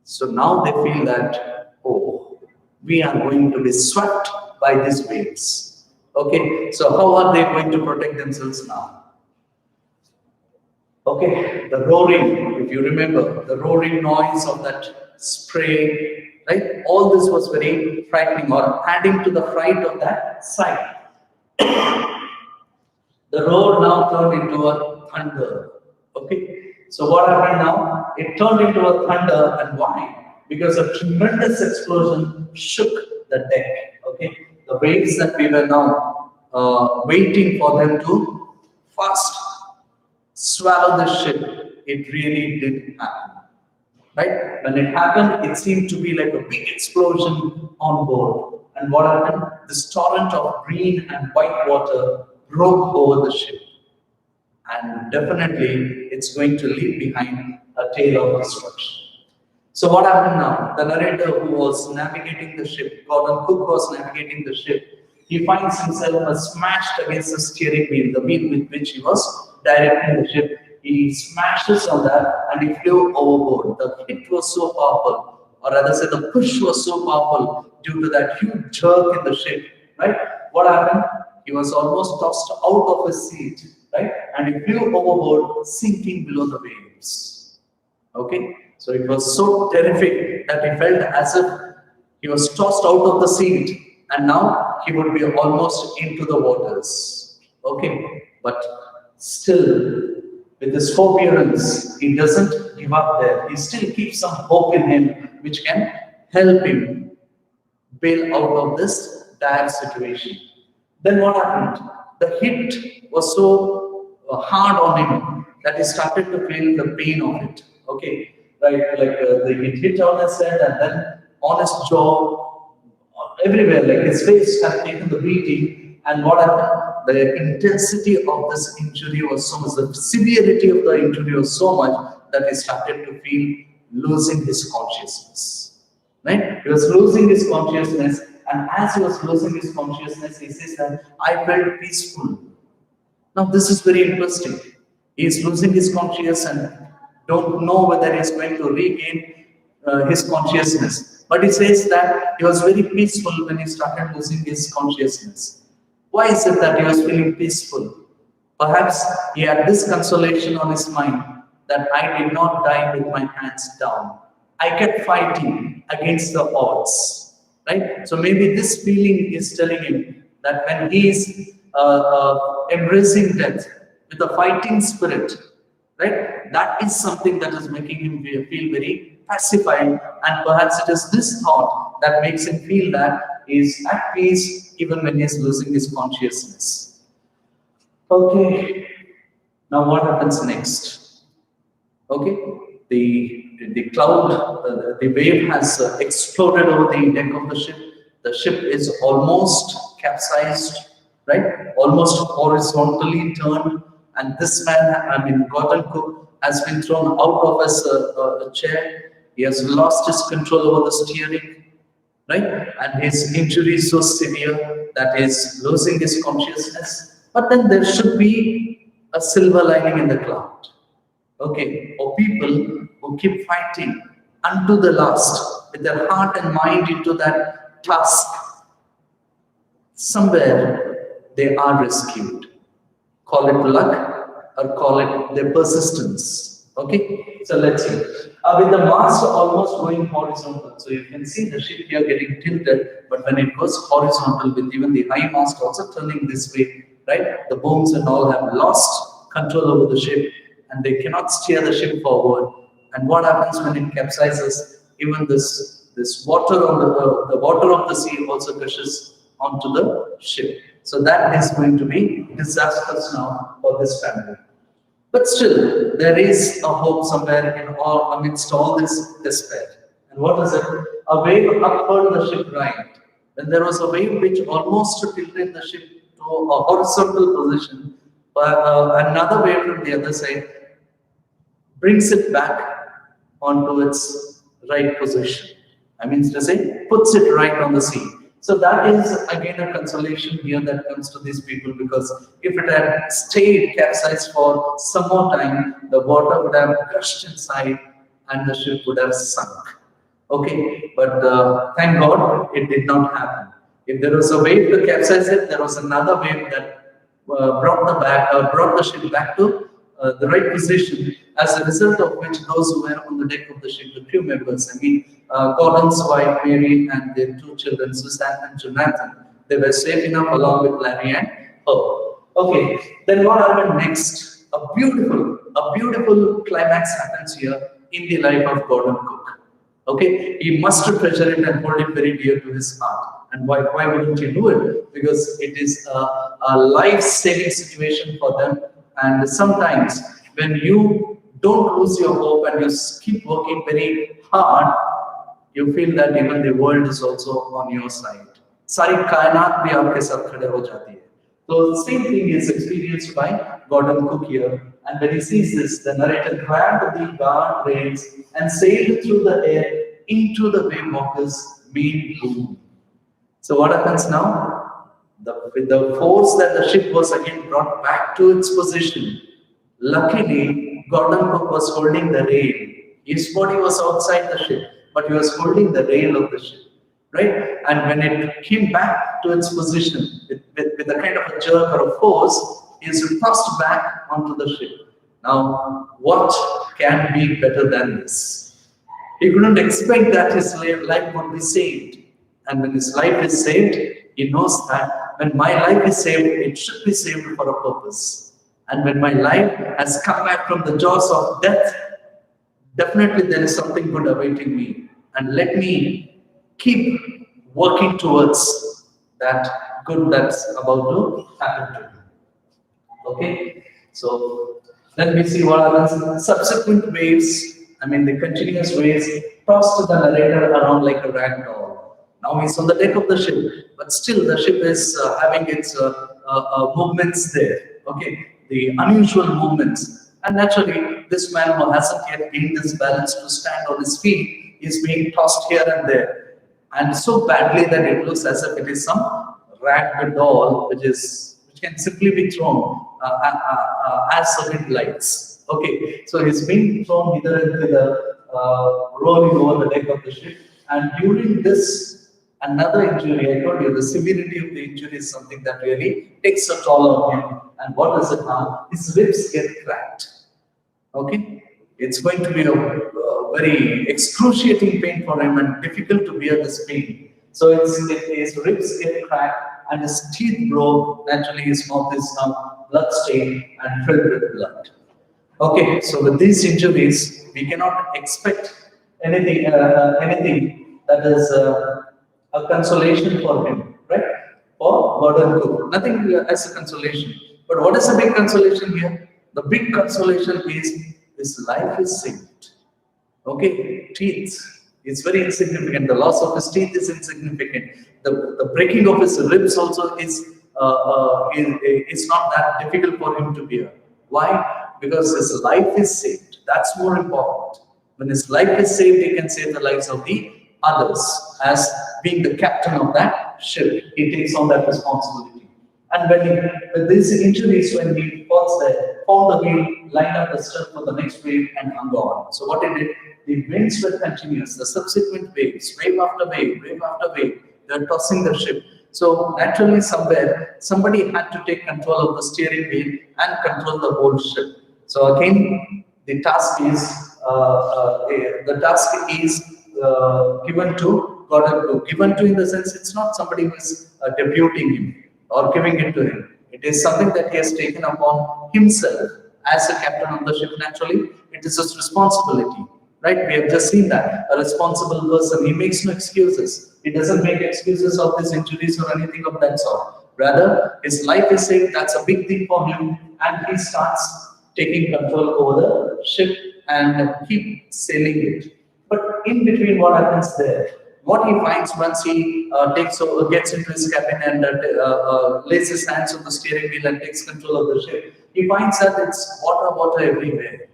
So now they feel that, oh, we are going to be swept by these waves. Okay, so how are they going to protect themselves now? Okay, the roaring, if you remember, the roaring noise of that spray, right? All this was very frightening or adding to the fright of that sight. The roar now turned into a thunder. Okay, so what happened now? It turned into a thunder, and why? Because a tremendous explosion shook the deck. Okay, the waves that we were now waiting for them to fast swallow the ship, it really did happen. Right? When it happened, it seemed to be like a big explosion on board. And what happened? This torrent of green and white water broke over the ship. And definitely, it's going to leave behind a tale of destruction. So what happened now? The narrator who was navigating the ship, Gordon Cook was navigating the ship, he finds himself smashed against the steering wheel, the wheel with which he was directing the ship. He smashes on that and he flew overboard. The hit was so powerful, or rather say the push was so powerful due to that huge jerk in the ship, right? What happened? He was almost tossed out of his seat, right? And he flew overboard, sinking below the waves. Okay, so it was so terrific that he felt as if he was tossed out of the seat and now he would be almost into the waters. Okay, but still, with his forbearance, he doesn't give up there. He still keeps some hope in him which can help him bail out of this dire situation. Then what happened? The hit was so hard on him that he started to feel the pain of it. Okay, right? Like the hit on his head and then on his jaw, everywhere. Like his face had taken the beating. And what happened? The intensity of this injury was so much, the severity of the injury was so much that he started to feel losing his consciousness. Right? He was losing his consciousness, and as he was losing his consciousness, he says that I felt peaceful. Now, this is very interesting. He is losing his consciousness and don't know whether he is going to regain his consciousness. But he says that he was very peaceful when he started losing his consciousness. Why is it that he was feeling peaceful? Perhaps he had this consolation on his mind that I did not die with my hands down. I kept fighting against the odds. Right? So maybe this feeling is telling him that when he is embracing death with a fighting spirit, right? That is something that is making him feel very pacified, and perhaps it is this thought that makes him feel that he is at peace even when he is losing his consciousness. Okay, now what happens next? Okay, the cloud, the wave has exploded over the deck of the ship. The ship is almost capsized, right? Almost horizontally turned. And this man, I mean, Gordon Cook, has been thrown out of his chair. He has lost his control over the steering, right? And his injury is so severe that he is losing his consciousness. But then there should be a silver lining in the cloud. Okay, or people who keep fighting unto the last with their heart and mind into that task, somewhere they are rescued. Call it luck or call it their persistence. Okay, so let's see. With the mast almost going horizontal, so you can see the ship here getting tilted, but when it goes horizontal with even the high mast also turning this way, right? The booms and all have lost control over the ship and they cannot steer the ship forward. And what happens when it capsizes? Even this water on the water of the sea also gushes onto the ship. So that is going to be disastrous now for this family. But still, there is a hope somewhere in all amidst all this despair. And what is it? A wave uphurled the ship right. When there was a wave which almost tilted the ship to a horizontal position, but another wave from the other side brings it back onto its right position. I mean to say, puts it right on the sea. So that is again a consolation here that comes to these people, because if it had stayed capsized for some more time, the water would have gushed inside and the ship would have sunk. Okay, but thank God it did not happen. If there was a wave to capsize it, there was another wave that brought the ship back to the right position. As a result of which, those who were on the deck of the ship, the crew members, I mean, Gordon's wife Mary and their two children, Susan and Jonathan, they were safe enough along with Larry and her. Okay, then what happened next? A beautiful climax happens here in the life of Gordon Cook. Okay, he must treasure it and hold it very dear to his heart. And why wouldn't he do it? Because it is a life-saving situation for them. And sometimes when you don't lose your hope and you keep working very hard, you feel that even the world is also on your side. सारी कायनात भी आपके साथ खड़े हो जाती है. So the same thing is experienced by Gordon Cook here. And when he sees this, the narrator grabbed the guardrails and sailed through the air into the wave walker's main boom. So what happens now? With the force that the ship was again brought back to its position, luckily Gordon Cook was holding the rail. His body was outside the ship, but he was holding the rail of the ship. Right? And when it came back to its position with a kind of a jerk or a force, he is tossed back onto the ship. Now, what can be better than this? He couldn't expect that his life would be saved. And when his life is saved, he knows that when my life is saved, it should be saved for a purpose. And when my life has come back from the jaws of death, definitely there is something good awaiting me. And let me keep working towards that good that's about to happen to me. Okay, so then we see what happens. Subsequent waves, I mean the continuous waves, tossed the narrator around like a rag doll. Now he's on the deck of the ship, but still the ship is having its movements there. Okay, the unusual movements. And naturally, this man who hasn't yet gained this balance to stand on his feet is being tossed here and there. And so badly that it looks as if it is some rag doll which can simply be thrown as the wind lights. Okay, so he's being thrown either into the rolling over the deck of the ship, and during this, another injury, I told you the severity of the injury is something that really takes a toll on him. And what does it now? His ribs get cracked. Okay, it's going to be a very excruciating pain for him and difficult to bear this pain. So his ribs get cracked and his teeth broke. Naturally, his mouth is now blood-stained and filled with blood. Okay, so with these injuries, we cannot expect anything that is a consolation for him, right? For Gordon Cook, nothing as a consolation. But what is the big consolation here? The big consolation is his life is saved. Okay, teeth is very insignificant. The loss of his teeth is insignificant. The breaking of his ribs also is not that difficult for him to bear. Why? Because his life is saved. That's more important. When his life is saved, he can save the lives of the others. As being the captain of that ship, he takes on that responsibility. And with these injuries, when he falls there, found the wheel, lined up the stirrup for the next wave, and hung on. So what he did, the winds were continuous. The subsequent waves, wave after wave, they were tossing the ship. So naturally, somewhere, somebody had to take control of the steering wheel and control the whole ship. So again, the task is given to Gordon Cook. Given to in the sense, it's not somebody who is deputing him or giving it to him. It is something that he has taken upon himself as a captain of the ship. Naturally, it is his responsibility, right? We have just seen that. A responsible person, he makes no excuses. He doesn't make excuses of his injuries or anything of that sort. Rather, his life is saved. That's a big thing for him. And he starts taking control over the ship and keep sailing it. But in between, what happens there? What he finds once he gets into his cabin and lays his hands on the steering wheel and takes control of the ship, he finds that it's water everywhere.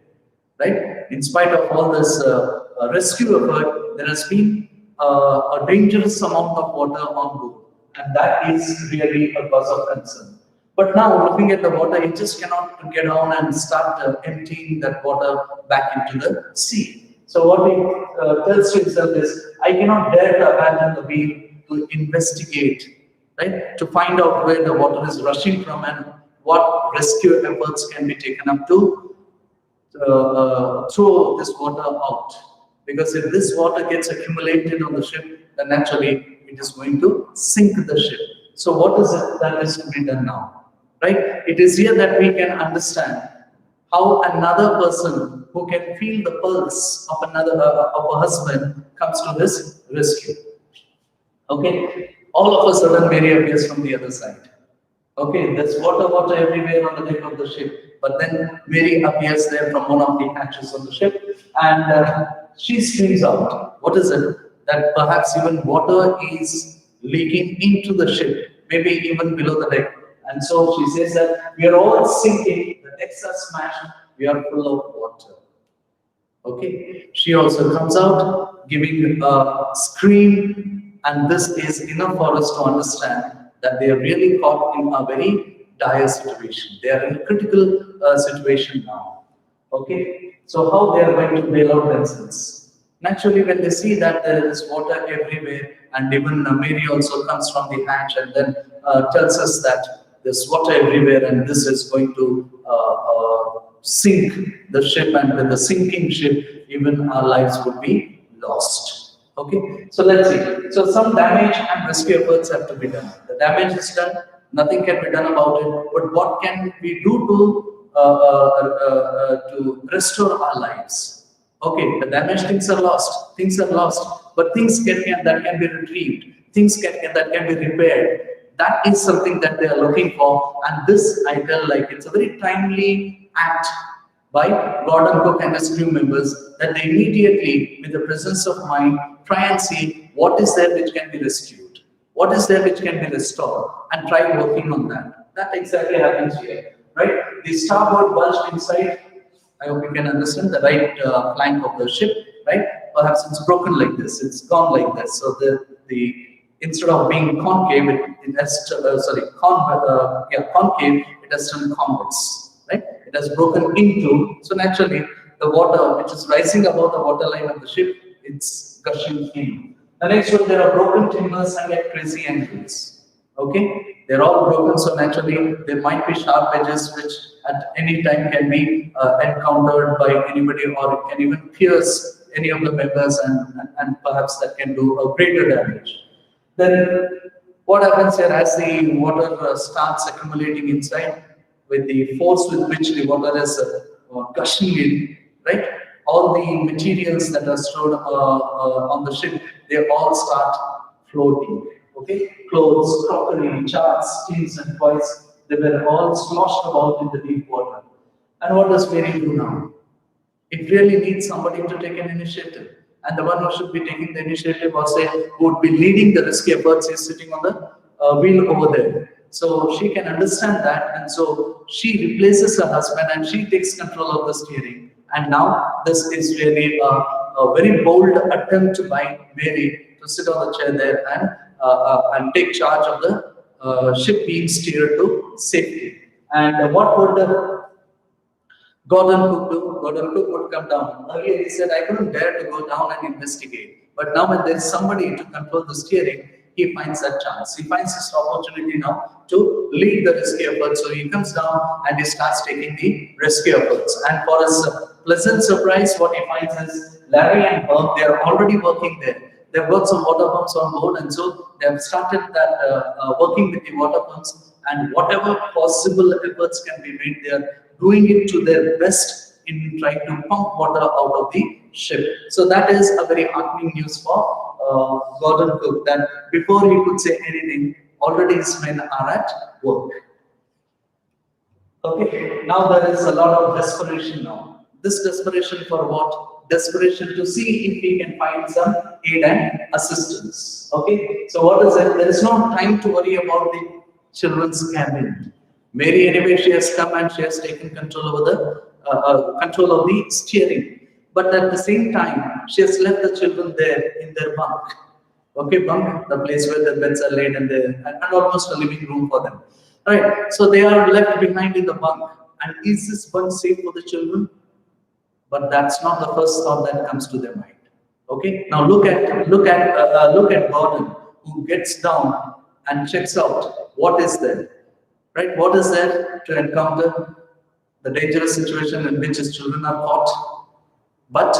right? In spite of all this rescue effort, there has been a dangerous amount of water on board, and that is really a cause of concern. But now, looking at the water, you just cannot get down and start emptying that water back into the sea. So what he tells to himself is, I cannot dare to abandon the wheel to investigate, right? To find out where the water is rushing from and what rescue efforts can be taken up to throw this water out. Because if this water gets accumulated on the ship, then naturally it is going to sink the ship. So what is it that is to be done now? Right? It is here that we can understand how another person who can feel the pulse of another of a husband comes to his rescue. Okay, all of a sudden Mary appears from the other side. Okay, there's water everywhere on the deck of the ship. But then Mary appears there from one of the hatches of the ship, and she screams out. What is it? That perhaps even water is leaking into the ship, maybe even below the deck. And so she says that we are all sinking, the decks are smashed, we are full of water. Okay, she also comes out giving a scream, and this is enough for us to understand that they are really caught in a very dire situation. They are in a critical situation now. Okay, so how they are going to bail out themselves? Naturally, when they see that there is water everywhere, and even Mary also comes from the hatch and then tells us that there's water everywhere, and this is going to sink the ship, and with the sinking ship, even our lives would be lost. Okay, so let's see. So some damage and rescue efforts have to be done. The damage is done, nothing can be done about it. But what can we do to restore our lives? Okay, the damaged things are lost. Things are lost, but things that can be retrieved. That can be repaired. That is something that they are looking for, and this I tell, like, it's a very timely act by Gordon Cook and his crew members, that they immediately, with the presence of mind, try and see what is there which can be rescued, what is there which can be restored, and try working on that. That exactly happens here, right? The starboard bulged inside. I hope you can understand the right flank of the ship, right? Perhaps it's broken like this, it's gone like this. So the instead of being concave, it has concave, it has turned convex, right? It has broken into, so naturally the water which is rising above the waterline of the ship, it's gushing in. The next one, there are broken timbers and at crazy angles. Okay, they're all broken, so naturally there might be sharp edges which at any time can be encountered by anybody, or it can even pierce any of the members, and perhaps that can do a greater damage. Then what happens here, as the water starts accumulating inside, with the force with which the water is gushing in, right? All the materials that are stored on the ship, they all start floating. Okay, clothes, crockery, charts, tins, and toys, they were all sloshed about in the deep water. And what does Mary do now? It really needs somebody to take an initiative. And the one who should be taking the initiative, or say, who would be leading the rescue efforts, is sitting on the wheel over there. So she can understand that, and so she replaces her husband and she takes control of the steering. And now this is really a very bold attempt by Mary to sit on the chair there and take charge of the ship being steered to safety. And what would Gordon Cook do? Gordon Cook would come down. Earlier he said, I couldn't dare to go down and investigate. But now when there is somebody to control the steering, he finds that chance. He finds this opportunity now to lead the rescue efforts. So he comes down and he starts taking the rescue efforts. And for his pleasant surprise, what he finds is Larry and Herb, they are already working there. They've got some water pumps on board, and so they have started that working with the water pumps, and whatever possible efforts can be made, they are doing it to their best in trying to pump water out of the ship. So that is a very heartening news for Gordon Cook, that before he could say anything, already his men are at work. Okay, now there is a lot of desperation now. This desperation for what? Desperation to see if we can find some aid and assistance. Okay, so what is it? There is no time to worry about the children's cabin. Mary, anyway, she has come and she has taken control over control of the steering. But at the same time, she has left the children there in their bunk. Okay, bunk, the place where the beds are laid and almost a living room for them. Right, so they are left behind in the bunk. And is this bunk safe for the children? But that's not the first thought that comes to their mind. Okay, now look at Gordon, who gets down and checks out what is there, right? What is there to encounter the dangerous situation in which his children are caught? But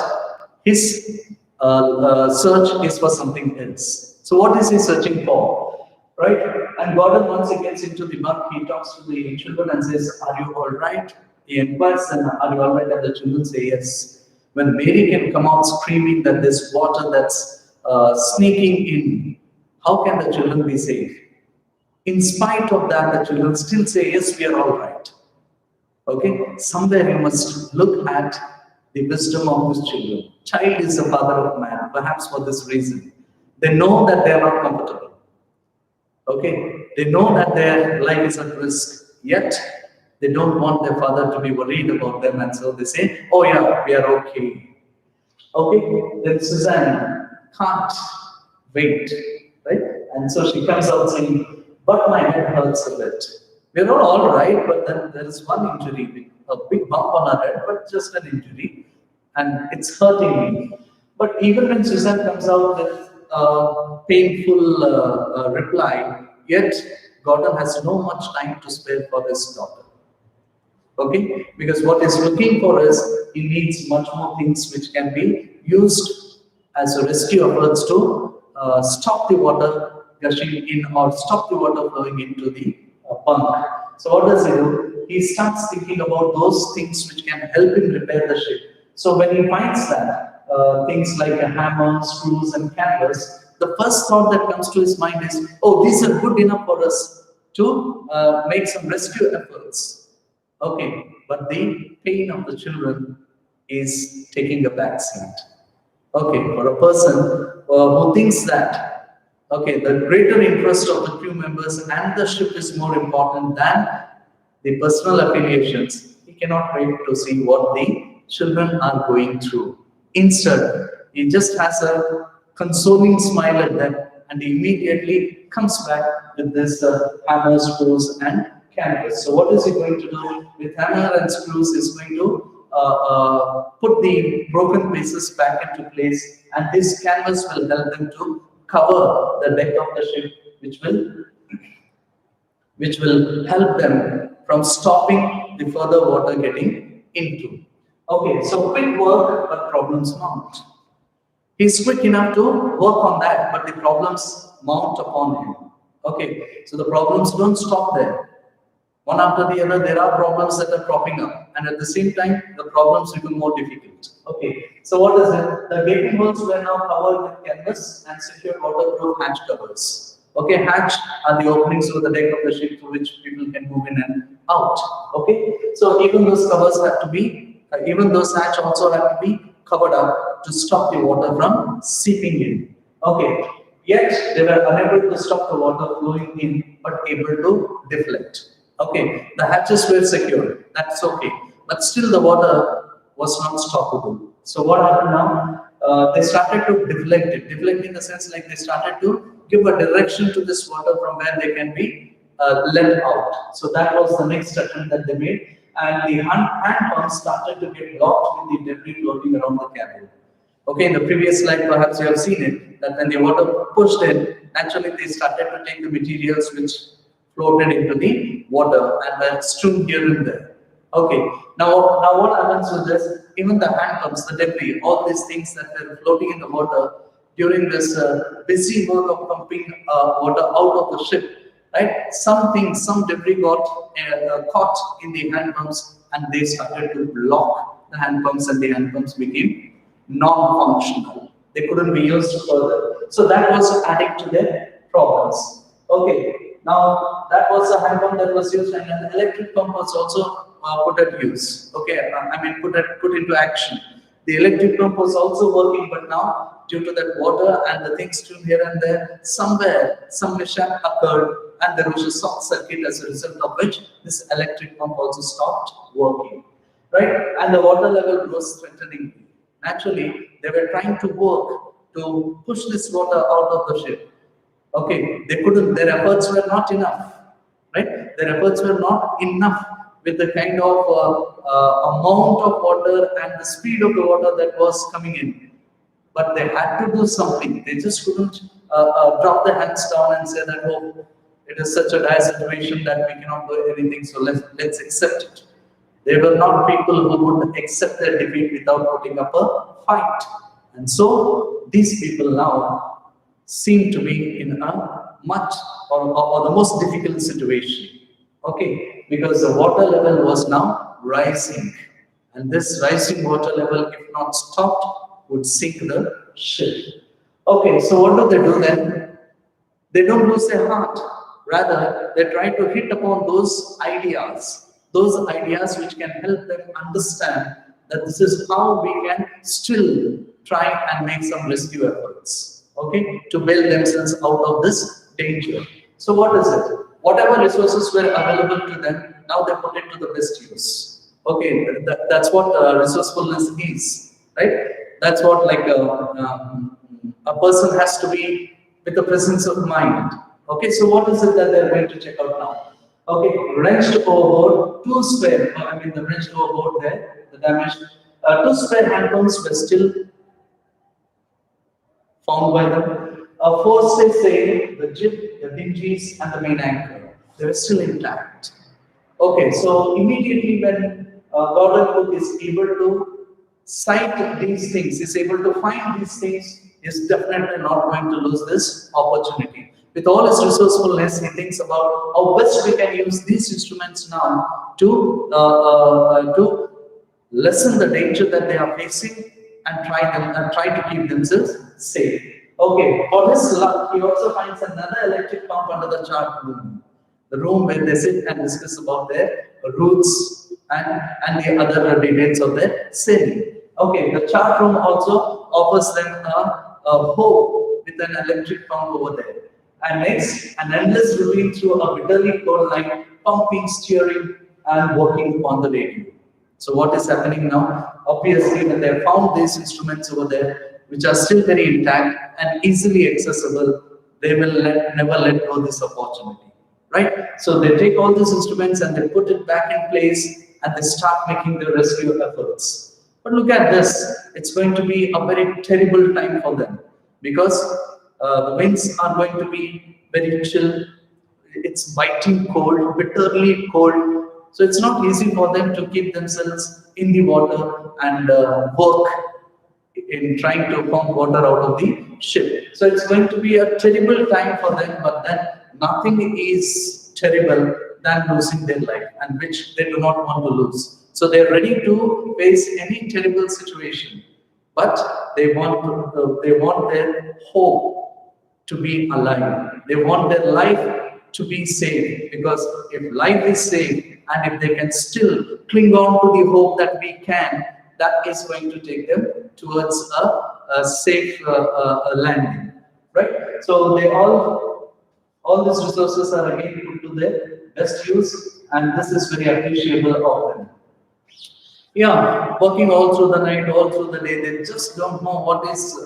his search is for something else. So what is he searching for, right? And Gordon, once he gets into the bunk, he talks to the children and says, "Are you all right?" He inquires them, "Are you all right?" And the children say yes. When Mary can come out screaming that there's water that's sneaking in, how can the children be safe? In spite of that, the children still say, "Yes, we are all right." Okay, somewhere you must look at the wisdom of these children. Child is the father of man, perhaps for this reason. They know that they are not comfortable. Okay, they know that their life is at risk, yet they don't want their father to be worried about them, and so they say, "Oh yeah, we are okay." Okay, then Suzanne can't wait, right? And so she comes out saying, "But my head hurts a bit." We're not all right, but then there is one injury, a big bump on our head, but just an injury, and it's hurting me. But even when Suzanne comes out with a painful reply, yet Gordon has no much time to spare for his daughter. Okay, because what he's looking for is he needs much more things which can be used as a rescue efforts to stop the water gushing in or stop the water flowing into the bunk. So what does he do? He starts thinking about those things which can help him repair the ship. So when he finds that things like a hammer, screws, and canvas, the first thought that comes to his mind is, "Oh, these are good enough for us to make some rescue efforts." Okay, but the pain of the children is taking a back seat. Okay, for a person who thinks that, okay, the greater interest of the crew members and the ship is more important than the personal affiliations, he cannot wait to see what the children are going through. Instead, he just has a consoling smile at them, and he immediately comes back with this hammer, screws, and canvas. So what is he going to do with hammer and screws? He's going to put the broken pieces back into place, and this canvas will help them to cover the deck of the ship, which will help them from stopping the further water getting into. Okay, so quick work, but problems mount. He's quick enough to work on that, but the problems mount upon him. Okay, so the problems don't stop there. One after the other, there are problems that are cropping up, and at the same time, the problems become more difficult. Okay, so what is it? The gaping holes were now covered with canvas and secured waterproof hatch covers. Okay, hatch are the openings over the deck of the ship through which people can move in and out. Okay, so even those covers have to be, even those hatch also have to be covered up to stop the water from seeping in. Okay, yet they were unable to stop the water flowing in, but able to deflect. Okay, the hatches were secured, that's okay, but still the water was not stoppable. So what happened now? They started to deflect it. Deflect in the sense like they started to give a direction to this water from where they can be let out. So that was the next attempt that they made, and the hand pumps started to get blocked with the debris floating around the cabin. Okay, in the previous slide, perhaps you have seen it, that when the water pushed in, naturally they started to take the materials which floated into the water and were strewn here and there. Okay, now what happens with this? Even the hand pumps, the debris, all these things that were floating in the water during this busy work of pumping water out of the ship, right? Some debris got caught in the hand pumps, and they started to block the hand pumps, and the hand pumps became non-functional. They couldn't be used further. So that was adding to their problems. Okay. Now, that was a hand pump that was used, and an electric pump was also put at use. Okay, I mean put into action. The electric pump was also working, but now due to that water and the things strewn here and there, somewhere some mishap occurred, and there was a short circuit, as a result of which this electric pump also stopped working. right? And the water level was threatening. Naturally, they were trying to work to push this water out of the ship. Okay, they couldn't, their efforts were not enough, right? Their efforts were not enough with the kind of amount of water and the speed of the water that was coming in. But they had to do something. They just couldn't drop their hands down and say that, oh, it is such a dire situation that we cannot do anything, so let's accept it. They were not people who would accept their defeat without putting up a fight. And so these people now seem to be in a much or the most difficult situation. Okay, because the water level was now rising. And this rising water level, if not stopped, would sink the ship. Okay, so what do then? They don't lose their heart. Rather, they try to hit upon those ideas which can help them understand that this is how we can still try and make some rescue efforts, okay, to bail themselves out of this danger. So what is it? Whatever resources were available to them, now they put it to the best use. Okay, that's what resourcefulness is, right? That's what like a person has to be with the presence of mind. Okay, so what is it that they're going to check out now? Okay, wrenched overboard, two spare, the wrenched overboard there, the damaged, two spare hand pumps were still found by them. A forestay sail, the jib, the dinghies, and the main anchor, they were still intact. Okay, so immediately when Gordon Cook is able to sight these things, is able to find these things, is definitely not going to lose this opportunity. With all his resourcefulness, he thinks about how best we can use these instruments now to lessen the danger that they are facing and try to keep themselves safe. Okay, for his luck, he also finds another electric pump under the chart room. The room where they sit and discuss about their routes and the other details of their sailing. Okay, the chart room also offers them a hope with an electric pump over there. And next, an endless ravine through a bitterly cold night, pumping, steering, and working on the radio. So what is happening now? Obviously, when they have found these instruments over there, which are still very intact and easily accessible, they will never let go of this opportunity. Right? So they take all these instruments and they put it back in place and they start making the rescue efforts. But look at this. It's going to be a very terrible time for them because the winds are going to be very chill. It's biting cold, bitterly cold. So it's not easy for them to keep themselves in the water and work in trying to pump water out of the ship. So it's going to be a terrible time for them, but then nothing is terrible than losing their life, and which they do not want to lose. So they're ready to face any terrible situation, but they want their hope to be alive. They want their life to be safe, because if life is safe and if they can still cling on to the hope that we can, that is going to take them towards a safe landing, right? So they all these resources are again put to their best use, and this is very appreciable of them. Yeah, working all through the night, all through the day, they just don't know what is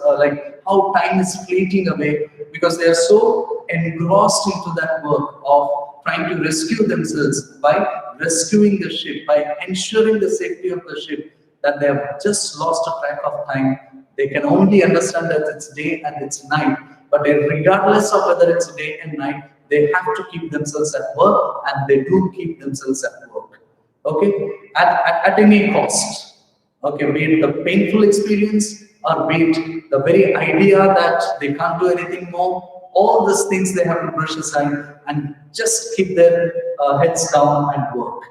how time is fleeting away, because they are so engrossed into that work of trying to rescue themselves by rescuing the ship, by ensuring the safety of the ship, that they have just lost a track of time. They can only understand that it's day and it's night, but regardless of whether it's day and night, they have to keep themselves at work, and they do keep themselves at work. Okay, at any cost. Okay, be it the painful experience or be it the very idea that they can't do anything more, all these things they have to brush aside and just keep their heads down and work.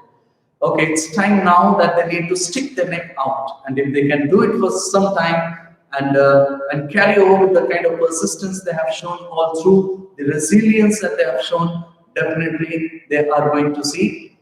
Okay, it's time now that they need to stick their neck out, and if they can do it for some time and carry over with the kind of persistence they have shown all through, the resilience that they have shown, definitely they are going to see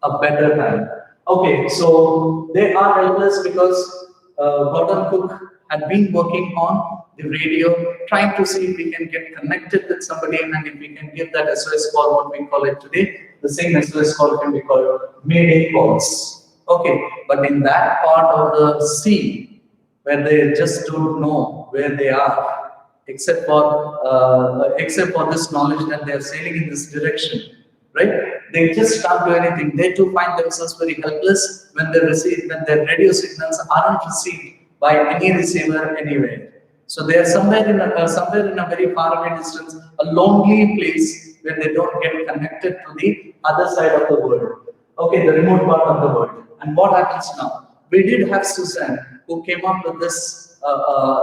a better time. Okay, so they are helpless because Gordon Cook had been working on the radio, trying to see if we can get connected with somebody, and if we can give that SOS call, what we call it today, the same SOS call can be called Mayday calls. Okay, but in that part of the sea where they just don't know where they are, except for this knowledge that they are sailing in this direction, right? They just can't do anything. They too find themselves very helpless when their radio signals aren't received by any receiver anywhere. So they are somewhere in a very far away distance, a lonely place where they don't get connected to the other side of the world. Okay, the remote part of the world. And what happens now? We did have Susan who came up with this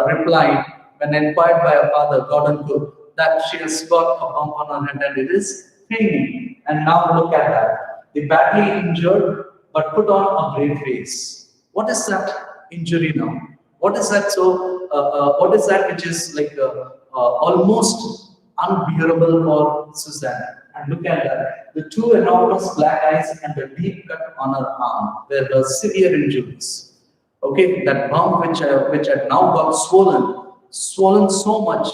reply when inquired by her father, Gordon Cook, that she has got a bump on her head and it is paining. And now look at that. The badly injured but put on a brave face. What is that injury now? What is that? What is that which is like almost unbearable for Susanna? And look at that. The two enormous black eyes and the deep cut on her arm were her severe injuries. Okay, that bump which had now got swollen so much,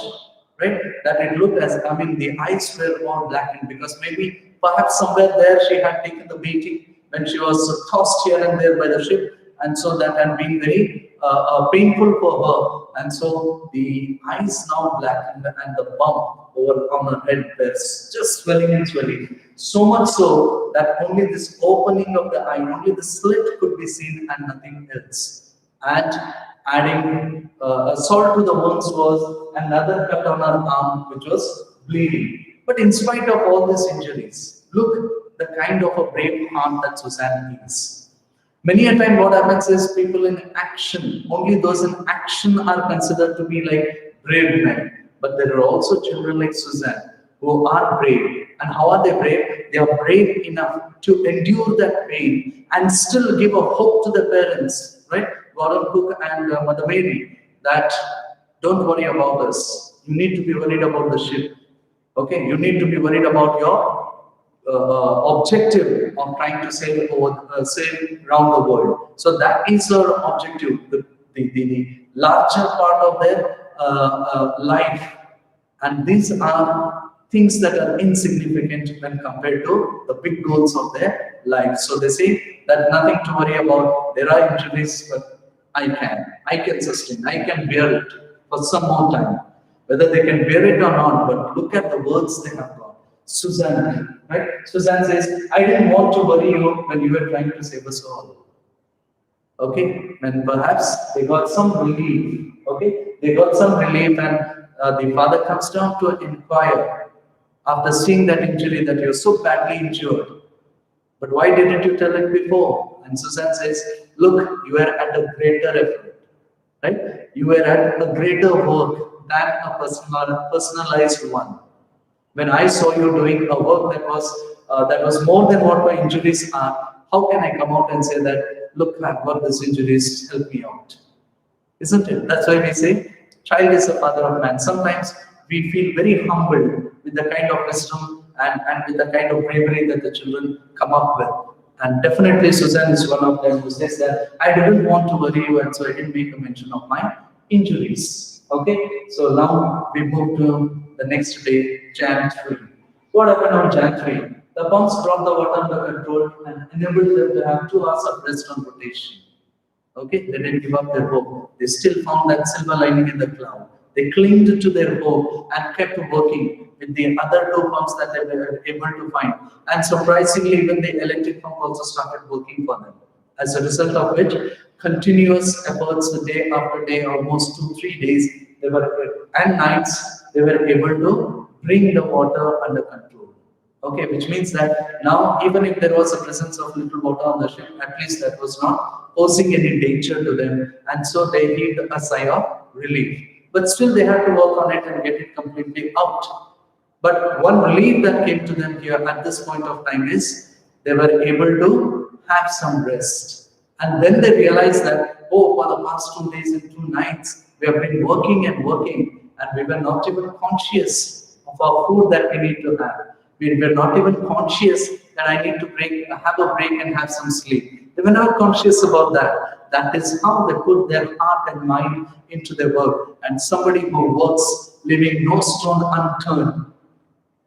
right, that it looked as, I mean, the eyes were all blackened because maybe perhaps somewhere there she had taken the beating when she was tossed here and there by the ship, and so that had been very painful for her, and so the eyes now blackened and the bump over on her head was just swelling and swelling, so much so that only this opening of the eye, only the slit could be seen and nothing else. And adding salt to the wounds was another cut on her arm which was bleeding. But in spite of all these injuries, look the kind of a brave heart that Susanne is. Many a time what happens is people in action, only those in action are considered to be like brave men. But there are also children like Susanne who are brave. And how are they brave? They are brave enough to endure that pain and still give a hope to the parents, right? Gordon Cook and Mother Mary, that don't worry about us. You need to be worried about the ship. Okay, you need to be worried about your objective of trying to sail around the world. So that is our objective, the larger part of their life. And these are things that are insignificant when compared to the big goals of their life. So they say that nothing to worry about. There are injuries, but I can sustain, I can bear it for some more time. Whether they can bear it or not, but look at the words they have got. Suzanne, right? Suzanne says, I didn't want to worry you when you were trying to save us all. Okay, and perhaps they got some relief. Okay, they got some relief, and the father comes down to inquire after seeing that injury that you're so badly injured. But why didn't you tell it before? And Suzanne says, look, you were at a greater effort, right? You were at a greater work than a personalized one. When I saw you doing a work that was more than what my injuries are, how can I come out and say that, look, I've got these injuries, help me out? Isn't it? That's why we say, child is the father of man. Sometimes we feel very humbled with the kind of wisdom and with the kind of bravery that the children come up with. And definitely Suzanne is one of them who says that I didn't want to worry you, and so I didn't make a mention of my injuries. Okay, so now we move to the next day, Jan 3. What happened on Jan 3? The pumps brought the water under control and enabled them to have 2 hours of rest on rotation. Okay, they didn't give up their hope. They still found that silver lining in the cloud. They clinged to their hope and kept working with the other 2 pumps that they were able to find. And surprisingly, even the electric pump also started working for them. As a result of which, continuous efforts day after day, almost 2-3 days, and nights, they were able to bring the water under control. Okay, which means that now, even if there was a presence of little water on the ship, at least that was not posing any danger to them, and so they heaved a sigh of relief. But still, they had to work on it and get it completely out. But one relief that came to them here at this point of time is they were able to have some rest. And then they realized that, oh, for the past 2 days and 2 nights, we have been working and working, and we were not even conscious of our food that we need to have. We were not even conscious that I need to have a break and have some sleep. They were not conscious about that. That is how they put their heart and mind into their work. And somebody who works, leaving no stone unturned,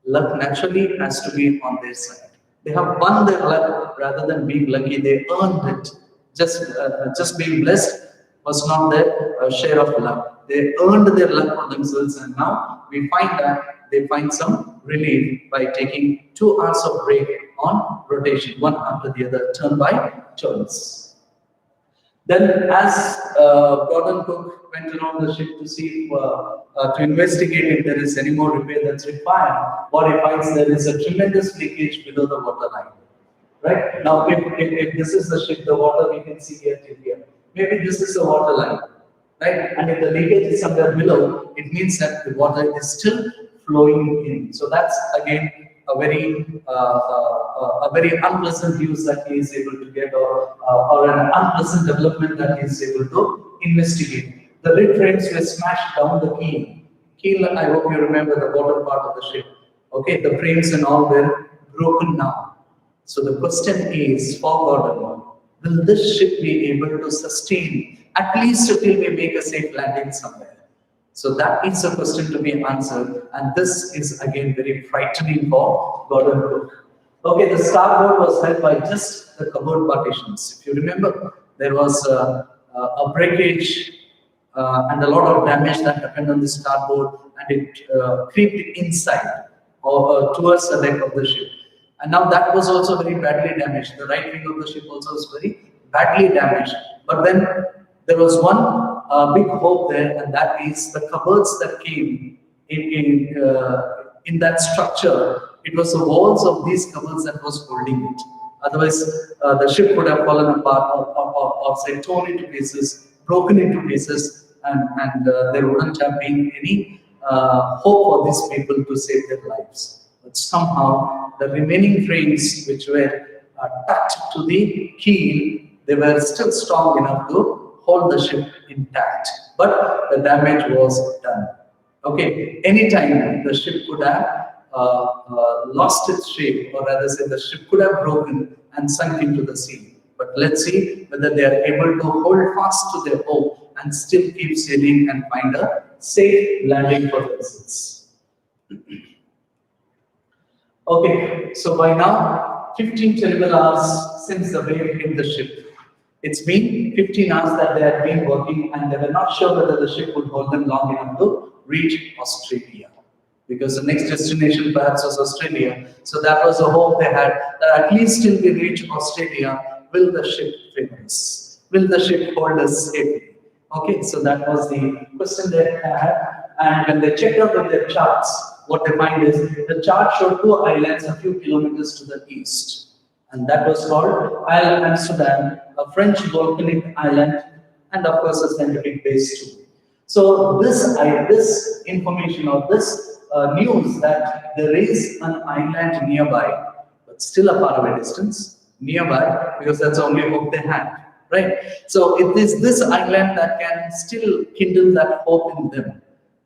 luck naturally has to be on their side. They have won their luck rather than being lucky. They earned it. Just being blessed was not their share of luck. They earned their luck for themselves, and now we find that they find some relief by taking 2 hours of break on rotation, one after the other, turn by turns. Then, as Gordon Cook went around the ship to see to investigate if there is any more repair that's required, what he finds there is a tremendous leakage below the waterline. Right now, if this is the ship, the water we can see here till here. Maybe this is the water line, right? And if the leakage is somewhere below, it means that the water is still flowing in. So that's again a very unpleasant news that he is able to get, or an unpleasant development that he is able to investigate. The rig frames were smashed down the keel. Keel, I hope you remember the bottom part of the ship. Okay, the frames and all were broken now. So the question is for Gordon, will this ship be able to sustain at least until we make a safe landing somewhere? So that is a question to be answered, and this is again very frightening for Gordon Cook. Okay, the starboard was held by just the cupboard partitions. If you remember, there was a breakage and a lot of damage that happened on the starboard, and it creeped inside or towards the deck of the ship. And now that was also very badly damaged. The right wing of the ship also was very badly damaged. But then there was one big hope there, and that is the cupboards that came in that structure. It was the walls of these cupboards that was holding it. Otherwise, the ship would have fallen apart or say torn into pieces, broken into pieces, and there wouldn't have been any hope for these people to save their lives. But somehow the remaining frames which were tucked to the keel, they were still strong enough to hold the ship intact. But the damage was done. Okay, anytime the ship could have lost its shape, or rather say the ship could have broken and sunk into the sea. But let's see whether they are able to hold fast to their hope and still keep sailing and find a safe landing for themselves. Okay, so by now, 15 terrible hours since the wave hit the ship. It's been 15 hours that they had been working, and they were not sure whether the ship would hold them long enough to reach Australia. Because the next destination perhaps was Australia. So that was the hope they had, that at least till we reach Australia, will the ship finish? Will the ship hold us safely? Okay, so that was the question they had. And when they checked out with their charts, what they find is the chart showed 2 islands a few kilometers to the east. And that was called Isle Amsterdam, a French volcanic island, and of course a scientific base too. So this information, or this news that there is an island nearby, but still a faraway distance, nearby, because that's the only hope they had, right? So it is this island that can still kindle that hope in them,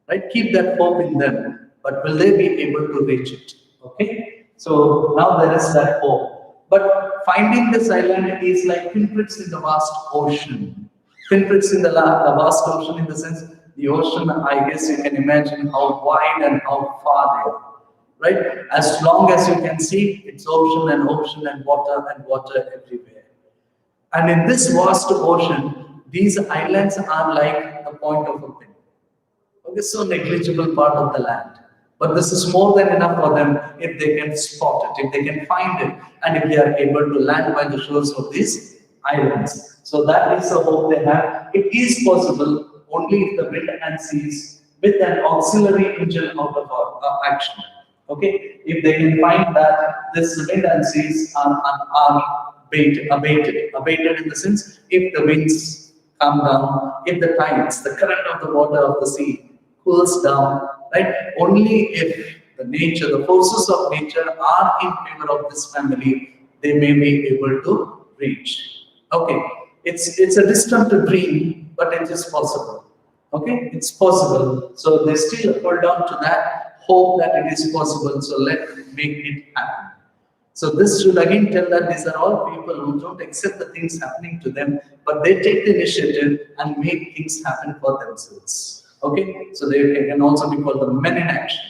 right? Keep that hope in them, but will they be able to reach it? Okay, so now there is that hope. But finding this island is like pinpricks in the vast ocean. Pinpricks in the vast ocean, in the sense, the ocean, I guess you can imagine how wide and how far they are, right? As long as you can see, it's ocean and water everywhere. And in this vast ocean, these islands are like the point of a pin. Okay, so negligible part of the land. But this is more than enough for them if they can spot it, if they can find it, and if they are able to land by the shores of these islands. So that is the hope they have. It is possible only if the wind and seas with an auxiliary engine out of action. Okay, if they can find that this wind and seas are abated in the sense, if the winds come down, if the tides, the current of the water of the sea cools down, right? Only if the forces of nature are in favor of this family, they may be able to reach. Okay, it's a distant dream, but it is possible. Okay, it's possible. So they still hold on to that hope that it is possible. So let's make it happen. So this should again tell that these are all people who don't accept the things happening to them, but they take the initiative and make things happen for themselves. Okay, so they can also be called the men in action.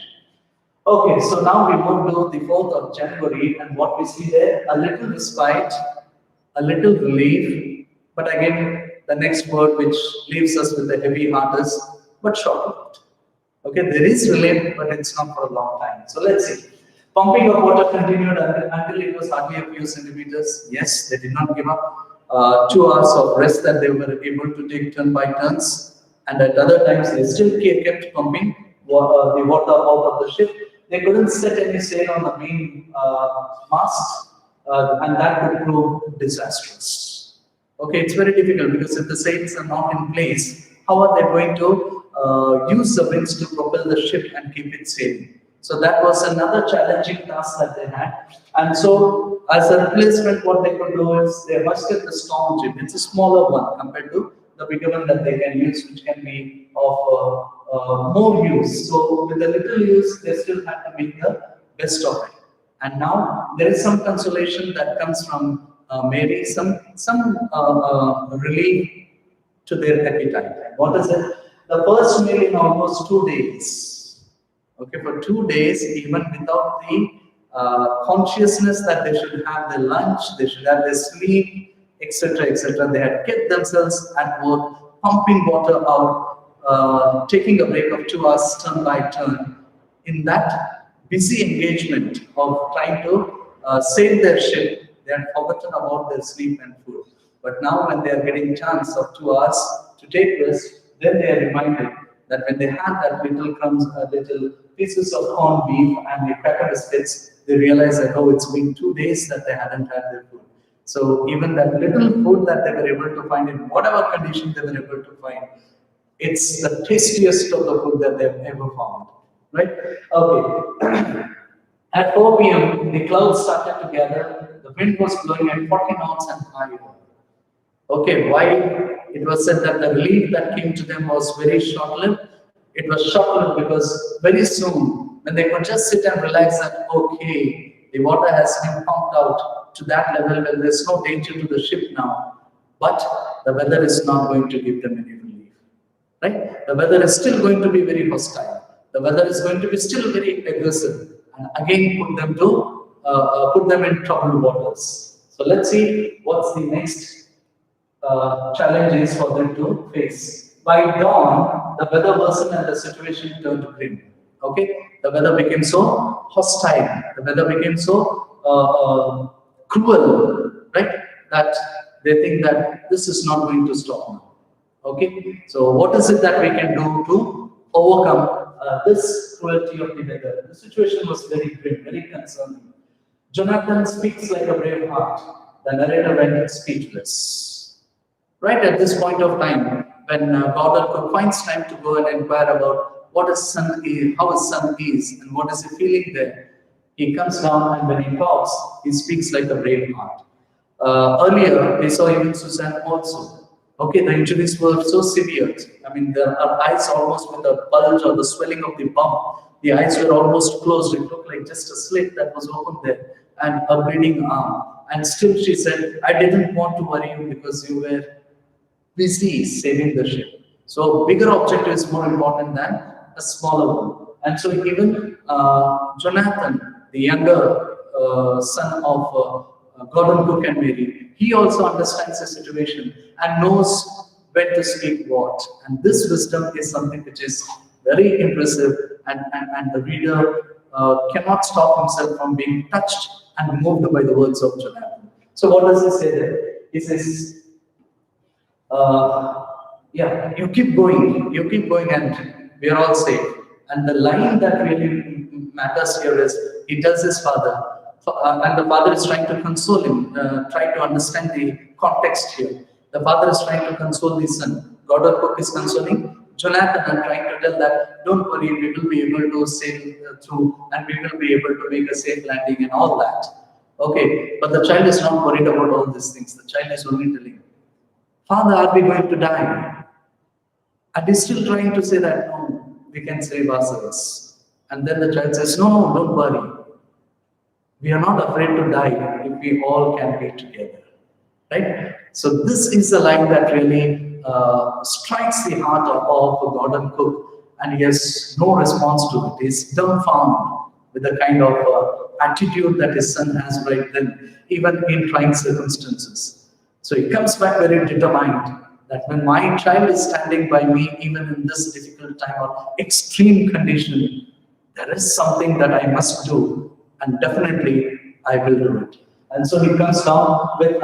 Okay, so now we move to the 4th of January, and what we see there, a little respite, a little relief, but again, the next word which leaves us with a heavy heart is, but short-lived. Okay, there is relief, but it's not for a long time. So let's see. Pumping of water continued until it was hardly a few centimeters. Yes, they did not give up. 2 hours of rest that they were able to take turn by turns, and at other times they still kept pumping the water out of the ship. They couldn't set any sail on the main mast, and that would prove disastrous. Okay, it's very difficult because if the sails are not in place, how are they going to use the winds to propel the ship and keep it sailing? So that was another challenging task that they had. And so, as a replacement, what they could do is they hoisted the storm jib. It's a smaller one compared to the bigger one that they can use, which can be of more use. So, with a little use, they still had to make the best of it. And now there is some consolation that comes from Mary, some relief to their appetite. What is it? The first meal in almost 2 days. Okay, for 2 days, even without the consciousness that they should have their lunch, they should have their sleep, etc., etc. They had kept themselves at work, pumping water out, taking a break of 2 hours turn by turn. In that busy engagement of trying to save their ship, they had forgotten about their sleep and food. But now, when they are getting chance of 2 hours to take rest, then they are reminded that when they had that little crumbs, little pieces of corned beef and the cracker biscuits, they realize that, oh, it's been 2 days that they hadn't had their food. So even that little food that they were able to find in whatever condition they were able to find, it's the tastiest of the food that they've ever found. Right? Okay. At 4 p.m., the clouds started to gather. The wind was blowing at 40 knots and higher. Okay, why it was said that the relief that came to them was very short-lived? It was short-lived because very soon, when they could just sit and relax that, okay, the water has been pumped out to that level where there's no danger to the ship now, but the weather is not going to give them any relief. Right? The weather is still going to be very hostile. The weather is going to be still very aggressive, and again put them in troubled waters. So let's see what's the next challenges for them to face. By dawn, the weather worsened and the situation turned grim. Okay, the weather became so hostile. The weather became so cruel, right? That they think that this is not going to stop now. Okay, so what is it that we can do to overcome this cruelty of the weather? The situation was very grim, very concerning. Jonathan speaks like a brave heart. The narrator went speechless. Right at this point of time, when Gordon Cook finds time to go and inquire about what his son is, how his son is, and what is he feeling there, he comes down and when he talks, he speaks like a brave heart. Earlier, we saw even Suzanne also. Okay, the injuries were so severe. I mean, her eyes almost with a bulge or the swelling of the bump. The eyes were almost closed. It looked like just a slit that was open there and a bleeding arm. And still she said, I didn't want to worry you because you were busy saving the ship. So bigger objective is more important than a smaller one. And so even Jonathan, the younger son of Gordon Cook and Mary, he also understands the situation and knows when to speak what. And this wisdom is something which is very impressive, and the reader cannot stop himself from being touched and moved by the words of Jonathan. So what does he say there? He says, yeah, you keep going, and we are all safe. And the line that really matters here is, he tells his father, and the father is trying to console him, try to understand the context here. The father is trying to console the son. Gordon Cook is consoling Jonathan and trying to tell that, don't worry, we will be able to sail through and we will be able to make a safe landing and all that. Okay, but the child is not worried about all these things. The child is only telling, Father, are we going to die? And he's still trying to say that, no, we can save ourselves. And then the child says, no, don't worry. We are not afraid to die if we all can be together. Right? So this is the line that really strikes the heart of Gordon Cook, and he has no response to it. He's dumbfounded. with the kind of attitude that his son has right then, even in trying circumstances. So he comes back very determined that when my child is standing by me, even in this difficult time or extreme condition, there is something that I must do, and definitely I will do it. And so he comes down with with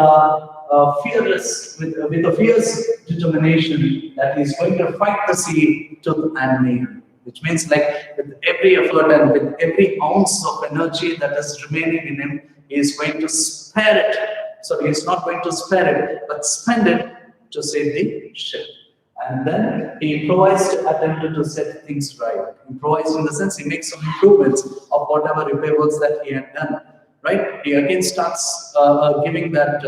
a fierce determination that he's going to fight the sea tooth and nail, which means like with every effort and with every ounce of energy that is remaining in him, he is going to spare it. So he is not going to spare it, but spend it to save the ship. And then he improvised, attempted to set things right. Improvised in the sense he makes some improvements of whatever repair works that he had done. Right? He again starts giving that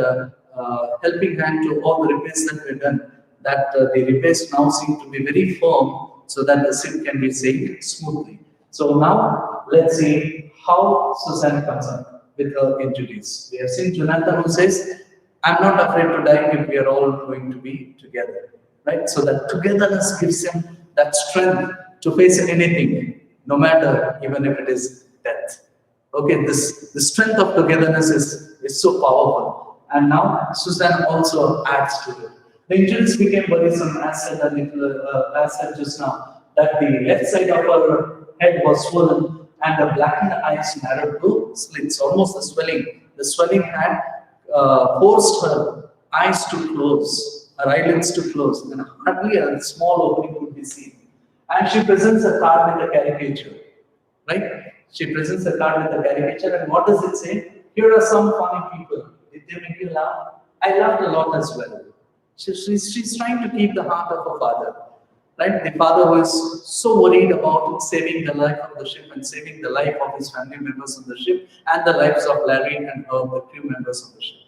helping hand to all the repairs that were done. That the repairs now seem to be very firm, so that the ship can be sailed smoothly. So now let's see how Susan comes up with her injuries. We have seen Jonathan who says, "I'm not afraid to die if we are all going to be together." Right? So that togetherness gives him that strength to face anything, no matter even if it is death. Okay, the strength of togetherness is so powerful. And now Susan also adds to it. The injuries became worrisome, as said just now, that the left side of her head was swollen and the blackened eyes narrowed to slits, almost the swelling. The swelling had forced her eyes to close, her eyelids to close, and hardly a small opening could be seen. And she presents a card with a caricature, right? She presents a card with a caricature, and what does it say? Here are some funny people. Did they make you laugh? I laughed a lot as well. She's trying to keep the heart of her father, right? The father was so worried about saving the life of the ship and saving the life of his family members on the ship and the lives of Larry and her, the crew members of the ship.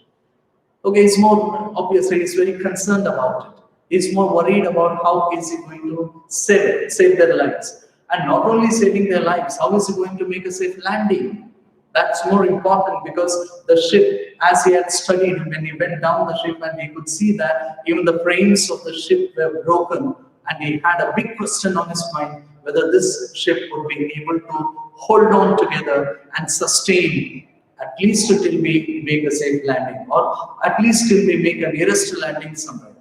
Okay, he's more, obviously, he's very concerned about it. He's more worried about how is he going to save their lives. And not only saving their lives, how is he going to make a safe landing? That's more important, because the ship, as he had studied, when he went down the ship and he could see that even the frames of the ship were broken, and he had a big question on his mind whether this ship would be able to hold on together and sustain at least till we make a safe landing, or at least till we make a nearest landing somewhere.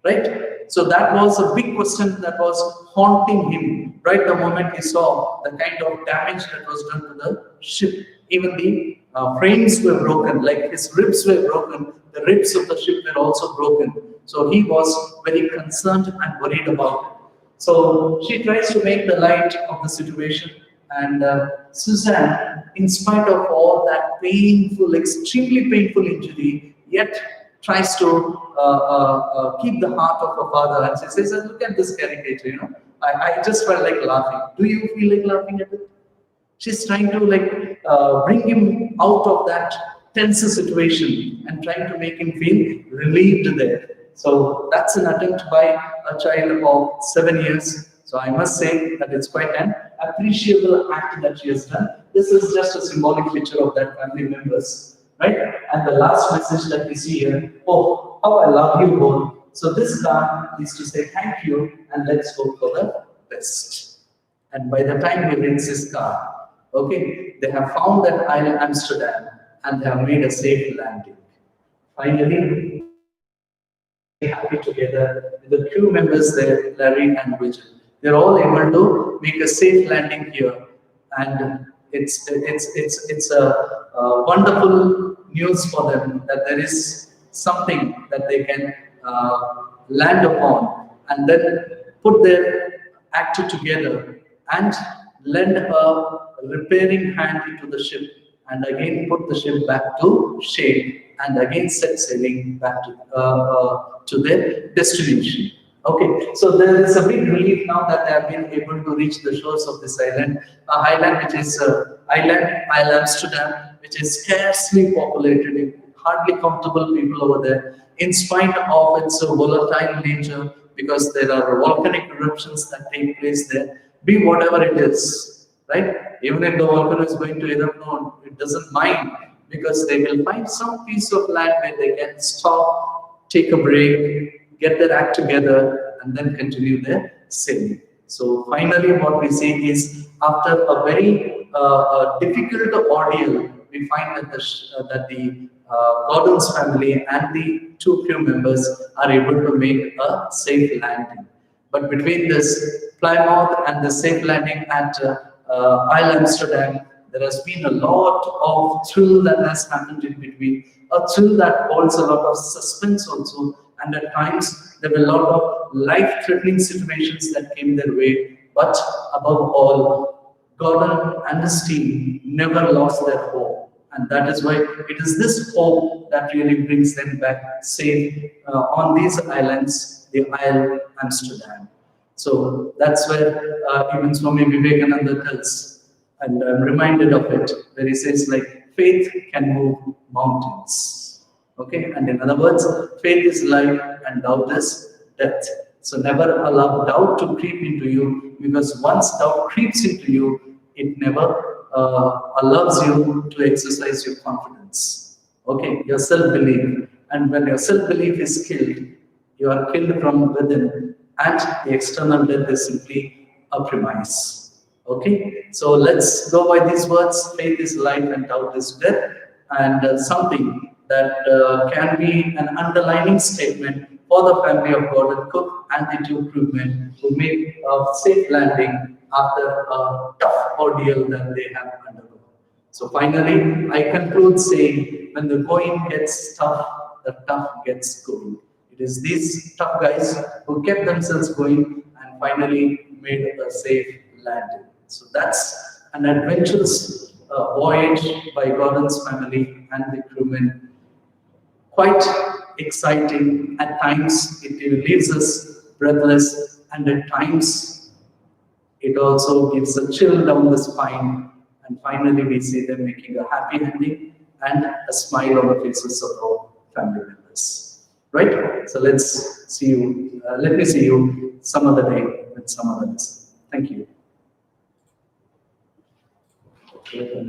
Right? So that was a big question that was haunting him right the moment he saw the kind of damage that was done to the ship. Even the frames were broken, like his ribs were broken, the ribs of the ship were also broken. So he was very concerned and worried about it. So she tries to make the light of the situation, and Suzanne, in spite of all that painful, extremely painful injury, yet tries to keep the heart of her father, and she says, "Look at this caricature, you know. I just felt like laughing. Do you feel like laughing at it?" She's trying to bring him out of that tense situation and trying to make him feel relieved there. So that's an attempt by a child of 7 years. So I must say that it's quite an appreciable act that she has done. This is just a symbolic picture of that family members, right? And the last message that we see here, "Oh, how I love you both." So this card is to say thank you and let's hope for the best. And by the time he reads this card, okay, they have found that island Amsterdam and they have made a safe landing. Finally, happy together with the crew members there, Larry and Richard. They're all able to make a safe landing here, and it's a wonderful news for them that there is something that they can land upon, and then put their act together and lend a repairing hand into the ship, and again put the ship back to shape, and again set sailing back to their destination. Okay, so there is a big relief now that they have been able to reach the shores of this island, which is Isle Amsterdam, which is scarcely populated, hardly comfortable people over there, in spite of its volatile nature, because there are volcanic eruptions that take place there. Be whatever it is, right? Even if the volcano is going to erupt, no, it doesn't mind, because they will find some piece of land where they can stop, take a break, get their act together, and then continue their sailing. So finally what we see is, after a very a difficult ordeal, we find that the Gordon's family and the two crew members are able to make a safe landing. But between this Plymouth and the safe landing at Isle Amsterdam, there has been a lot of thrill that has happened in between, a thrill that holds a lot of suspense also, and at times there were a lot of life-threatening situations that came their way. But above all, Gordon and his team never lost their hope. And that is why it is this hope that really brings them back safe on these islands, the Isle Amsterdam. So that's where even Swami Vivekananda tells, and I'm reminded of it, where he says like, faith can move mountains. Okay, and in other words, faith is life and doubt is death. So never allow doubt to creep into you, because once doubt creeps into you, it never allows you to exercise your confidence. Okay, your self-belief. And when your self-belief is killed, you are killed from within, and the external death is simply a premise. Okay, so let's go by these words. Faith is life and doubt is death, and something that can be an underlining statement for the family of Gordon Cook and the two crewmen who made a safe landing after a tough ordeal that they have undergone. So finally, I conclude saying, when the going gets tough, the tough gets going. It is these tough guys who kept themselves going and finally made a safe landing. So that's an adventurous voyage by Gordon's family and the crewmen. Quite exciting. At times, it leaves us breathless, and at times, it also gives a chill down the spine. And finally, we see them making a happy ending and a smile on the faces of our family members. Right? So let's see you. Let me see you some other day with some other lesson. Thank you. Okay,